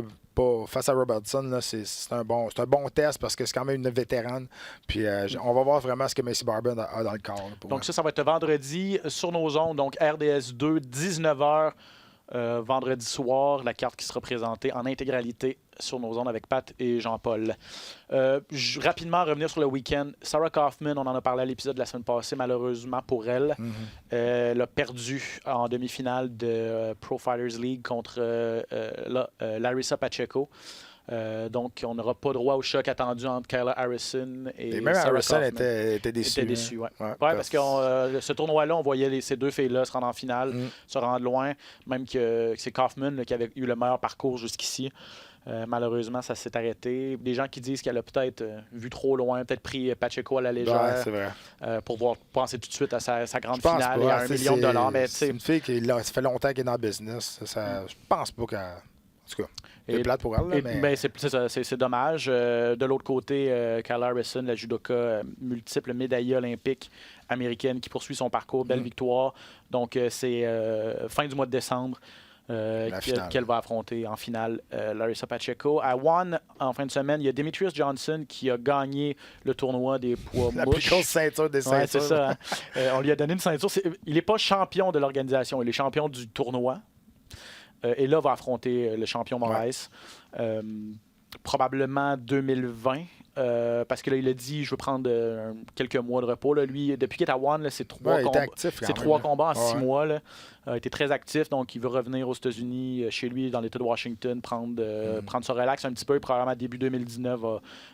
[SPEAKER 4] face à Robertson, là, c'est un bon test parce que c'est quand même une vétérane. Puis on va voir vraiment ce que Maycee Barber a dans le corps.
[SPEAKER 3] Donc ça va être vendredi sur nos ondes, donc RDS 2, 19h. vendredi soir, la carte qui sera présentée en intégralité sur nos ondes avec Pat et Jean-Paul. Rapidement, revenir sur le week-end. Sarah Kaufman, on en a parlé à l'épisode de la semaine passée, malheureusement pour elle. Elle a perdu en demi-finale de Pro Fighters League contre Larissa Pacheco. Donc, on n'aura pas droit au choc attendu entre Kayla Harrison et
[SPEAKER 4] même
[SPEAKER 3] Sarah
[SPEAKER 4] Harrison
[SPEAKER 3] Kaufman.
[SPEAKER 4] était déçu.
[SPEAKER 3] Était déçu,
[SPEAKER 4] hein.
[SPEAKER 3] ouais. Parce que ce tournoi-là, on voyait ces deux filles-là se rendre en finale,
[SPEAKER 4] Mm.
[SPEAKER 3] se rendre loin. Même que c'est Kaufman là, qui avait eu le meilleur parcours jusqu'ici. Malheureusement, ça s'est arrêté. Des gens qui disent qu'elle a peut-être vu trop loin, peut-être pris Pacheco à la légère
[SPEAKER 4] Ouais, c'est vrai.
[SPEAKER 3] pour pouvoir penser tout de suite à sa grande
[SPEAKER 4] Je pense
[SPEAKER 3] finale
[SPEAKER 4] pas,
[SPEAKER 3] et à $1 million. Mais,
[SPEAKER 4] c'est une fille qui ça fait longtemps qu'elle est dans le business. Je pense pas qu'elle... En tout cas, c'est plate pour elle. Là, mais...
[SPEAKER 3] c'est dommage. De l'autre côté, Kyle Harrison, la judoka multiple médaillée olympique américaine qui poursuit son parcours. Belle victoire. Donc, c'est fin du mois de décembre. Qu'elle va affronter en finale Larissa Pacheco. À One, en fin de semaine, il y a Demetrius Johnson qui a gagné le tournoi des poids
[SPEAKER 4] La
[SPEAKER 3] mouches.
[SPEAKER 4] plus grosse ceinture des ceintures.
[SPEAKER 3] Ouais, c'est ça. Hein. On lui a donné une ceinture. Il n'est pas champion de l'organisation, il est champion du tournoi. Et là, va affronter le champion Moraes. Probablement 2020. Parce que là, il a dit je veux prendre quelques mois de repos. Là. Lui, depuis qu'il est à One, là, c'est 3 combats. C'est 3 combats en 6 mois. Là. Il a été très actif, donc il veut revenir aux États-Unis, chez lui, dans l'État de Washington, prendre son relax un petit peu. Probablement début 2019,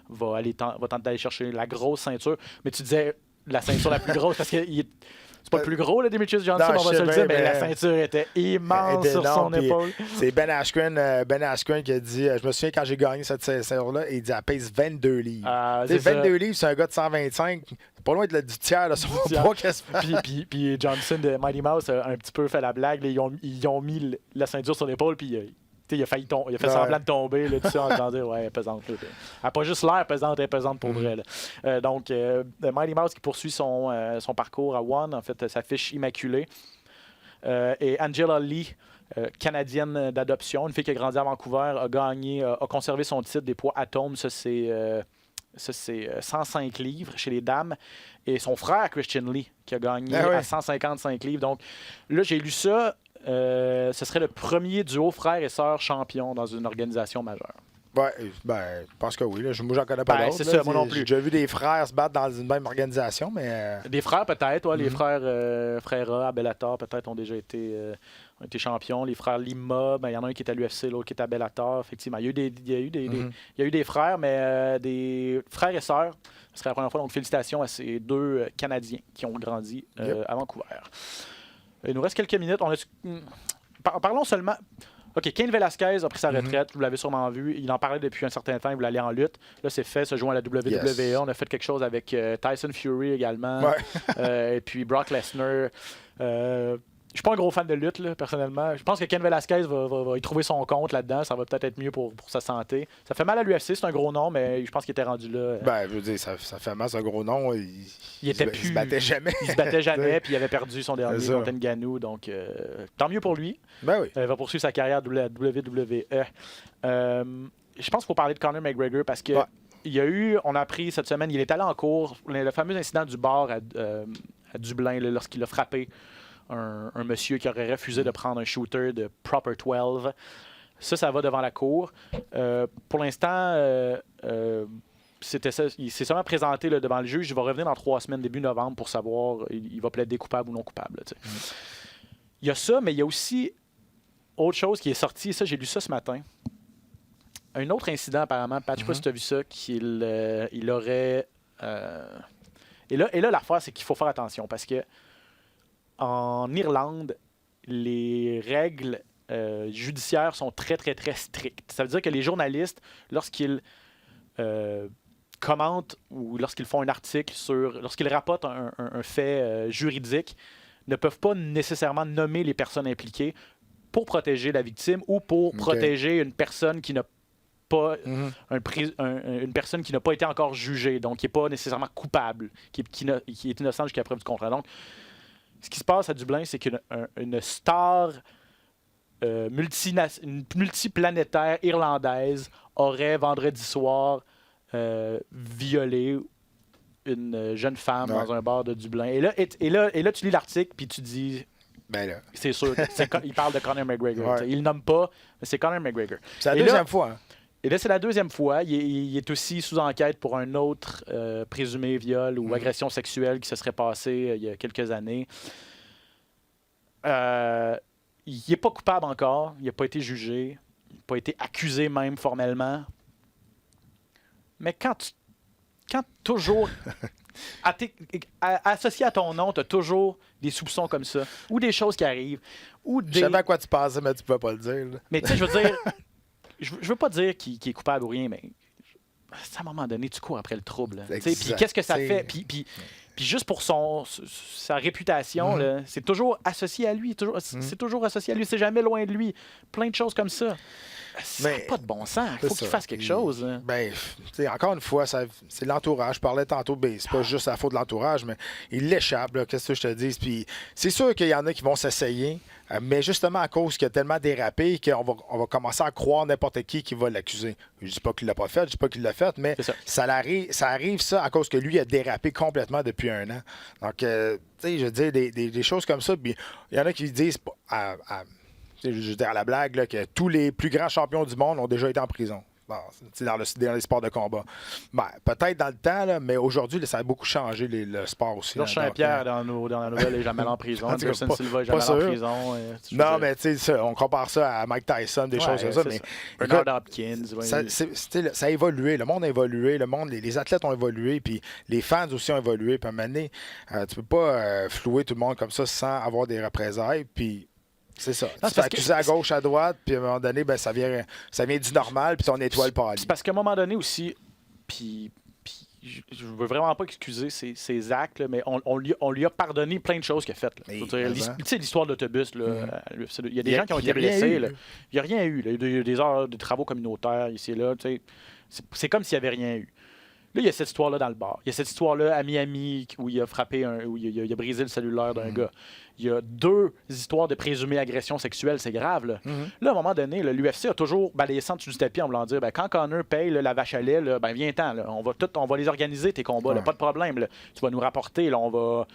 [SPEAKER 3] va tenter d'aller chercher la grosse ceinture. Mais tu disais la ceinture la plus grosse parce que c'est pas le plus gros, là, Demetrius Johnson,
[SPEAKER 4] non,
[SPEAKER 3] on va se le dire, mais la
[SPEAKER 4] mais
[SPEAKER 3] ceinture était immense sur son épaule.
[SPEAKER 4] C'est Ben Askren qui a dit, je me souviens quand j'ai gagné cette ceinture-là, il dit elle pèse 22 livres. 22 livres, c'est un gars de 125, c'est pas loin du tiers de son poids quasiment.
[SPEAKER 3] Puis Johnson de Mighty Mouse a un petit peu fait la blague. Là, ils ont mis la ceinture sur l'épaule, puis il a failli tomber. Il a fait semblant de tomber, là, tout ça, en disant dire, ouais, elle est pesante. Là. Elle n'a pas juste l'air pesante, elle est pesante pour vrai. Là. Donc, Mighty Mouse qui poursuit son parcours à One, en fait, sa fiche immaculée. Et Angela Lee, canadienne d'adoption, une fille qui a grandi à Vancouver, a conservé son titre des poids atomes. Ça, c'est 105 livres chez les dames. Et son frère, Christian Lee, qui a gagné à 155 livres. Donc, là, j'ai lu ça. Ce serait le premier duo frère et sœur champion dans une organisation majeure.
[SPEAKER 4] Ouais, je pense que oui. Là. Moi, j'en connais pas d'autres.
[SPEAKER 3] C'est ça, moi non plus.
[SPEAKER 4] J'ai déjà vu des frères se battre dans une même organisation, mais...
[SPEAKER 3] Des frères, peut-être. Ouais, les frères A, à Bellator, peut-être, ont déjà été champions. Les frères Lima, il y en a un qui est à l'UFC, l'autre qui est à Bellator. Effectivement, il y a eu des frères, mais des frères et sœurs. Ce serait la première fois. Donc, félicitations à ces deux Canadiens qui ont grandi à Vancouver. Il nous reste quelques minutes. Parlons seulement... OK, Cain Velasquez a pris sa retraite. Vous l'avez sûrement vu. Il en parlait depuis un certain temps. Il voulait aller en lutte. Là, c'est fait. Se joint à la WWE. Yes. On a fait quelque chose avec Tyson Fury également. Ouais. Et puis Brock Lesnar. Je suis pas un gros fan de lutte, là, personnellement. Je pense que Cain Velasquez va y trouver son compte là-dedans. Ça va peut-être être mieux pour sa santé. Ça fait mal à l'UFC, c'est un gros nom, mais je pense qu'il était rendu là.
[SPEAKER 4] Je veux dire, ça fait mal, c'est un gros nom. Il
[SPEAKER 3] se
[SPEAKER 4] battait jamais.
[SPEAKER 3] Il se battait jamais, puis il avait perdu son dernier contre Ngannou. Donc, tant mieux pour lui.
[SPEAKER 4] Ben oui.
[SPEAKER 3] Il va poursuivre sa carrière à WWE. Je pense qu'il faut parler de Conor McGregor parce que il y a eu, on a appris cette semaine, il est allé en cours, le fameux incident du bar à Dublin, là, lorsqu'il a frappé un monsieur qui aurait refusé de prendre un shooter de Proper 12. Ça va devant la cour. Pour l'instant, il s'est seulement présenté là, devant le juge. Il va revenir dans 3 semaines, début novembre, pour savoir il va plaider coupable ou non coupable. Il y a ça, mais il y a aussi autre chose qui est sortie. Ça, j'ai lu ça ce matin. Un autre incident, apparemment, Pat, je ne sais pas si tu as vu ça, qu'il aurait... Et là, l'affaire, c'est qu'il faut faire attention, parce que en Irlande, les règles judiciaires sont très, très, très strictes. Ça veut dire que les journalistes, lorsqu'ils commentent ou lorsqu'ils font un article lorsqu'ils rapportent un fait juridique, ne peuvent pas nécessairement nommer les personnes impliquées pour protéger la victime ou pour protéger une personne qui n'a pas une personne qui n'a pas été encore jugée, donc qui n'est pas nécessairement coupable, qui est innocent jusqu'à la preuve du contraire. Donc, ce qui se passe à Dublin, c'est qu'une star multiplanétaire irlandaise aurait vendredi soir violé une jeune femme dans un bar de Dublin. Et là, tu lis l'article puis tu dis
[SPEAKER 4] Ben là.
[SPEAKER 3] C'est sûr. Il parle de Conor McGregor.
[SPEAKER 4] Ouais.
[SPEAKER 3] Il le nomme pas, mais c'est Conor McGregor.
[SPEAKER 4] C'est la
[SPEAKER 3] Et là-
[SPEAKER 4] deuxième fois. Hein.
[SPEAKER 3] Et là, c'est la deuxième fois. Il est aussi sous enquête pour un autre présumé viol ou agression sexuelle qui se serait passé il y a quelques années. Il n'est pas coupable encore. Il n'a pas été jugé. Il n'a pas été accusé même formellement. Mais quand toujours... associé à ton nom, tu as toujours des soupçons comme ça. Ou des choses qui arrivent. Ou
[SPEAKER 4] Je
[SPEAKER 3] des...
[SPEAKER 4] savais à quoi tu pensais, mais tu ne pouvais pas le dire. Là.
[SPEAKER 3] Mais tu sais, je veux dire... Je veux pas dire qu'il est coupable ou rien, mais à un moment donné, tu cours après le trouble. Puis qu'est-ce que ça fait? Puis juste pour sa réputation, là, c'est toujours associé à lui. C'est toujours associé à lui. C'est jamais loin de lui. Plein de choses comme ça. Ça n'a pas de bon sens. Il faut qu'il fasse quelque chose. Hein.
[SPEAKER 4] Ben, encore une fois, c'est l'entourage. Je parlais tantôt, ben, c'est pas juste la faute de l'entourage, mais il l'échappe. Qu'est-ce que je te dis? Puis c'est sûr qu'il y en a qui vont s'essayer, mais justement à cause qu'il a tellement dérapé qu'on va commencer à croire n'importe qui va l'accuser. Je dis pas qu'il l'a pas fait, je dis pas qu'il l'a fait, mais ça arrive ça à cause que lui a dérapé complètement depuis un an. Donc, tu sais, je veux dire, des choses comme ça. Puis il y en a qui disent je veux dire à la blague là, que tous les plus grands champions du monde ont déjà été en prison. Bon, dans les sports de combat. Ben, peut-être dans le temps, là, mais aujourd'hui, là, ça a beaucoup changé le sport aussi.
[SPEAKER 3] Georges Saint-Pierre, dans la nouvelle, est jamais allé en prison. Anderson Silva est jamais allé en prison.
[SPEAKER 4] Non, mais tu sais, on compare ça à Mike Tyson, des choses comme ça. Mais
[SPEAKER 3] Bernard Hopkins.
[SPEAKER 4] Ça a évolué. Le monde a évolué. Les athlètes ont évolué. Puis les fans aussi ont évolué. Puis à un moment donné, tu peux pas flouer tout le monde comme ça sans avoir des représailles. Puis c'est ça. Tu t'es accusé à gauche, à droite, puis à un moment donné, ben, ça vient du normal, puis ton étoile pâlit.
[SPEAKER 3] C'est parce qu'à un moment donné aussi, puis je veux vraiment pas excuser ses actes, là, mais on lui a pardonné plein de choses qu'il a faites. Tu sais, l'histoire de l'autobus, là, il y a des gens qui ont été blessés. Là. Il n'y a rien eu. Là. Il y a des heures de travaux communautaires ici et là. C'est comme s'il n'y avait rien eu. Là, il y a cette histoire-là dans le bar. Il y a cette histoire-là à Miami où il a frappé, où il a brisé le cellulaire d'un gars. Il y a 2 histoires de présumées agressions sexuelles. C'est grave. Là, là à un moment donné, l'UFC a toujours balayé ça en dessous du tapis en voulant dire quand Conor paye la vache à lait, là, ben viens-t'en. Là, on va les organiser, tes combats. Là, pas de problème. Là, tu vas nous rapporter. Là, on va...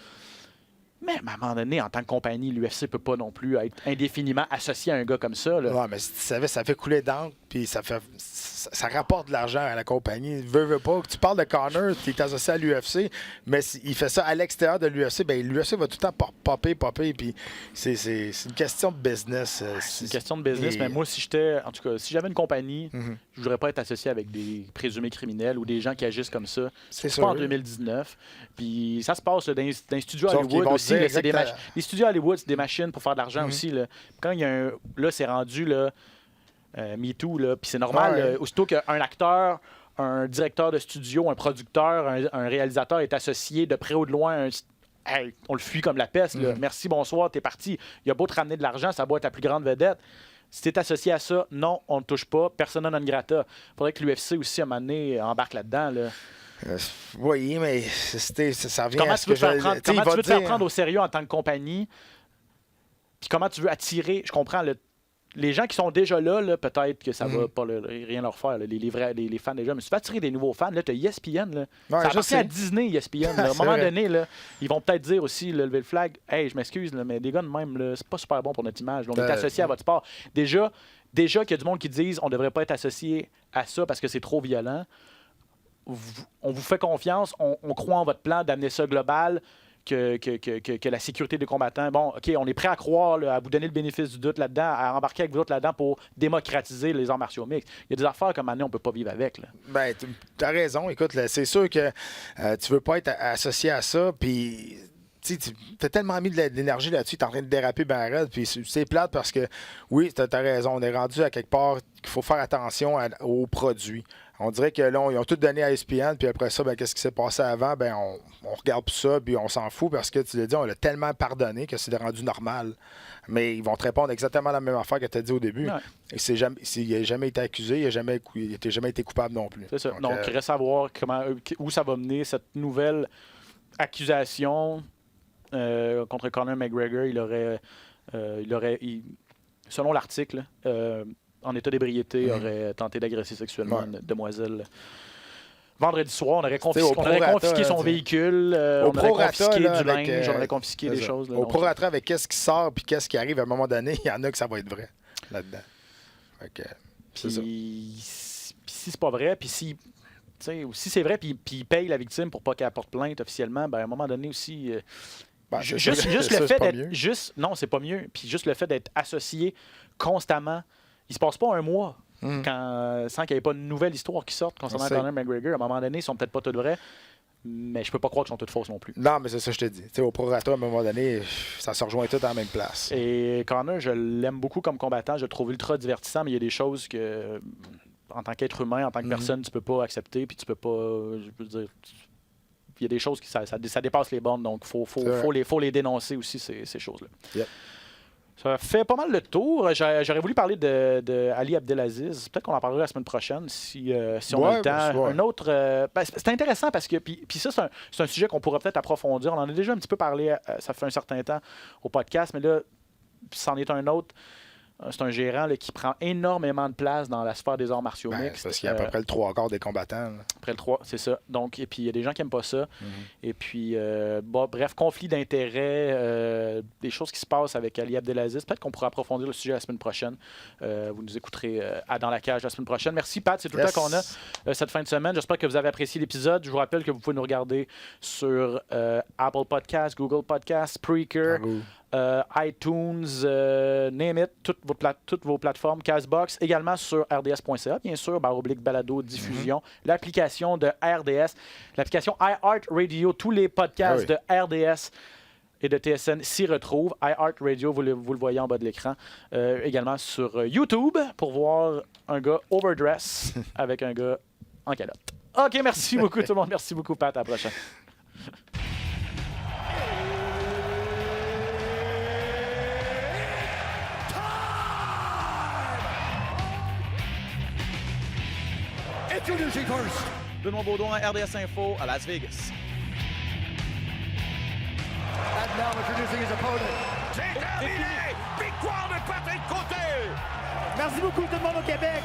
[SPEAKER 3] Mais à un moment donné, en tant que compagnie, l'UFC ne peut pas non plus être indéfiniment associé à un gars comme ça. Là.
[SPEAKER 4] Ouais, mais si tu savais, ça fait couler d'encre, puis ça rapporte de l'argent à la compagnie. Veux pas. Tu parles de Conor, qui est associé à l'UFC, mais s'il fait ça à l'extérieur de l'UFC, ben l'UFC va tout le temps popper, puis c'est une question de business.
[SPEAKER 3] C'est une question de business, mais moi, si j'avais une compagnie, je ne voudrais pas être associé avec des présumés criminels ou des gens qui agissent comme ça. C'est pas en 2019. Puis ça se passe là, dans les studios Hollywood aussi. Là, les studios Hollywood, c'est des machines pour faire de l'argent aussi. Là. Quand il y a là, c'est rendu là, MeToo, puis c'est normal. Aussitôt qu'un acteur, un directeur de studio, un producteur, un réalisateur est associé de près ou de loin, hey, on le fuit comme la peste. Là. Merci, bonsoir, t'es parti. Il a beau te ramener de l'argent, ça doit être ta plus grande vedette. Si t'es associé à ça, non, on ne touche pas. Persona non grata. Faudrait que l'UFC aussi, à un moment donné, embarque là-dedans. Là.
[SPEAKER 4] Oui, mais ça revient
[SPEAKER 3] comment
[SPEAKER 4] à ce
[SPEAKER 3] tu veux
[SPEAKER 4] que
[SPEAKER 3] comment tu veux te faire prendre au sérieux en tant que compagnie? Puis comment tu veux attirer... Je comprends, les gens qui sont déjà là peut-être que ça va pas rien leur faire, les fans déjà. Mais si tu veux attirer des nouveaux fans, là, tu as ESPN. Là. Ça appartient à Disney, ESPN. Là. À un moment donné, là, ils vont peut-être dire aussi, lever le flag, « Hey, je m'excuse, mais des gars de même, là, c'est pas super bon pour notre image. On est associé à votre sport. » Déjà qu'il y a du monde qui disent « On devrait pas être associé à ça parce que c'est trop violent. » On vous fait confiance, on croit en votre plan d'amener ça global, que la sécurité des combattants. Bon, OK, on est prêt à croire, là, à vous donner le bénéfice du doute là-dedans, à embarquer avec vous autres là-dedans pour démocratiser les arts martiaux mixtes. Il y a des affaires comme année, on peut pas vivre avec. Là.
[SPEAKER 4] Ben, tu as raison. Écoute, là, c'est sûr que tu veux pas être associé à ça, puis... Tu as tellement mis de l'énergie là-dessus, tu es en train de déraper ben raide, puis c'est plate parce que, oui, tu as raison, on est rendu à quelque part qu'il faut faire attention aux produits. On dirait que là, ils ont tout donné à ESPN, puis après ça, ben, qu'est-ce qui s'est passé avant? Ben, on regarde tout ça, puis on s'en fout parce que, tu l'as dit, on l'a tellement pardonné que c'est rendu normal. Mais ils vont te répondre exactement la même affaire que tu as dit au début. Ouais. Et il n'a jamais été accusé, il n'a jamais été coupable non plus.
[SPEAKER 3] C'est ça. Donc, il reste à voir où ça va mener cette nouvelle accusation. Contre Conor McGregor, il aurait selon l'article, en état d'ébriété, aurait tenté d'agresser sexuellement une demoiselle vendredi soir, on aurait confisqué,
[SPEAKER 4] au prorata,
[SPEAKER 3] son véhicule,
[SPEAKER 4] au
[SPEAKER 3] on aurait
[SPEAKER 4] prorata,
[SPEAKER 3] confisqué
[SPEAKER 4] là,
[SPEAKER 3] du
[SPEAKER 4] avec,
[SPEAKER 3] linge, on aurait confisqué des choses. Là,
[SPEAKER 4] au
[SPEAKER 3] donc,
[SPEAKER 4] prorata, avec qu'est-ce qui sort puis qu'est-ce qui arrive à un moment donné, il y en a que ça va être vrai là-dedans. Fait que, c'est ça.
[SPEAKER 3] Puis si c'est pas vrai, puis si c'est vrai, puis il paye la victime pour pas qu'elle porte plainte officiellement, ben à un moment donné aussi...
[SPEAKER 4] Ben,
[SPEAKER 3] juste
[SPEAKER 4] ça,
[SPEAKER 3] le
[SPEAKER 4] c'est
[SPEAKER 3] fait
[SPEAKER 4] pas
[SPEAKER 3] d'être...
[SPEAKER 4] mieux.
[SPEAKER 3] Non, c'est pas mieux. Puis juste le fait d'être associé constamment, il se passe pas un mois sans qu'il n'y ait pas une nouvelle histoire qui sorte concernant Conor McGregor. À un moment donné, ils sont peut-être pas toutes vraies, mais je peux pas croire qu'ils sont toutes fausses non plus.
[SPEAKER 4] Non, mais c'est ça que je te dis. T'sais, au prorata, à un moment donné, ça se rejoint tout à la même place.
[SPEAKER 3] Et Conor, je l'aime beaucoup comme combattant. Je le trouve ultra divertissant, mais il y a des choses que, en tant qu'être humain, en tant que personne, tu peux pas accepter, puis tu peux pas... Je veux dire... Il y a des choses qui ça dépasse les bornes, donc il faut les dénoncer aussi, ces choses-là.
[SPEAKER 4] Yep.
[SPEAKER 3] Ça fait pas mal le tour. J'aurais voulu parler de Ali Abdelaziz. Peut-être qu'on en parlera la semaine prochaine si on a le temps. Un autre. C'est intéressant parce que. Puis ça, c'est un sujet qu'on pourrait peut-être approfondir. On en a déjà un petit peu parlé, ça fait un certain temps au podcast, mais là, c'en est un autre. C'est un gérant là, qui prend énormément de place dans la sphère des arts martiaux mixtes.
[SPEAKER 4] Parce qu'il y a à peu près le 3/4 des combattants. Là.
[SPEAKER 3] Après le 3, c'est ça. Donc, et puis, il y a des gens qui n'aiment pas ça. Et puis, bref, conflit d'intérêts, des choses qui se passent avec Ali Abdelaziz. Peut-être qu'on pourra approfondir le sujet la semaine prochaine. Vous nous écouterez à Dans la cage la semaine prochaine. Merci, Pat. C'est tout le temps qu'on a cette fin de semaine. J'espère que vous avez apprécié l'épisode. Je vous rappelle que vous pouvez nous regarder sur Apple Podcasts, Google Podcasts, Spreaker, iTunes, name it, toutes vos plateformes, Castbox, également sur rds.ca, bien sûr, /balado diffusion, l'application de RDS, l'application iHeartRadio, tous les podcasts de RDS et de TSN s'y retrouvent. iHeartRadio, vous le voyez en bas de l'écran. Également sur YouTube pour voir un gars overdress avec un gars en calotte. OK, merci beaucoup tout le monde. Merci beaucoup, Pat. À la prochaine.
[SPEAKER 2] Introducing first.
[SPEAKER 1] Benoît Baudouin, RDS Info à Las Vegas.
[SPEAKER 2] And now introducing his opponent.
[SPEAKER 5] C'est terminé! Victoire de Patrick Côté! Merci beaucoup tout le monde au Québec!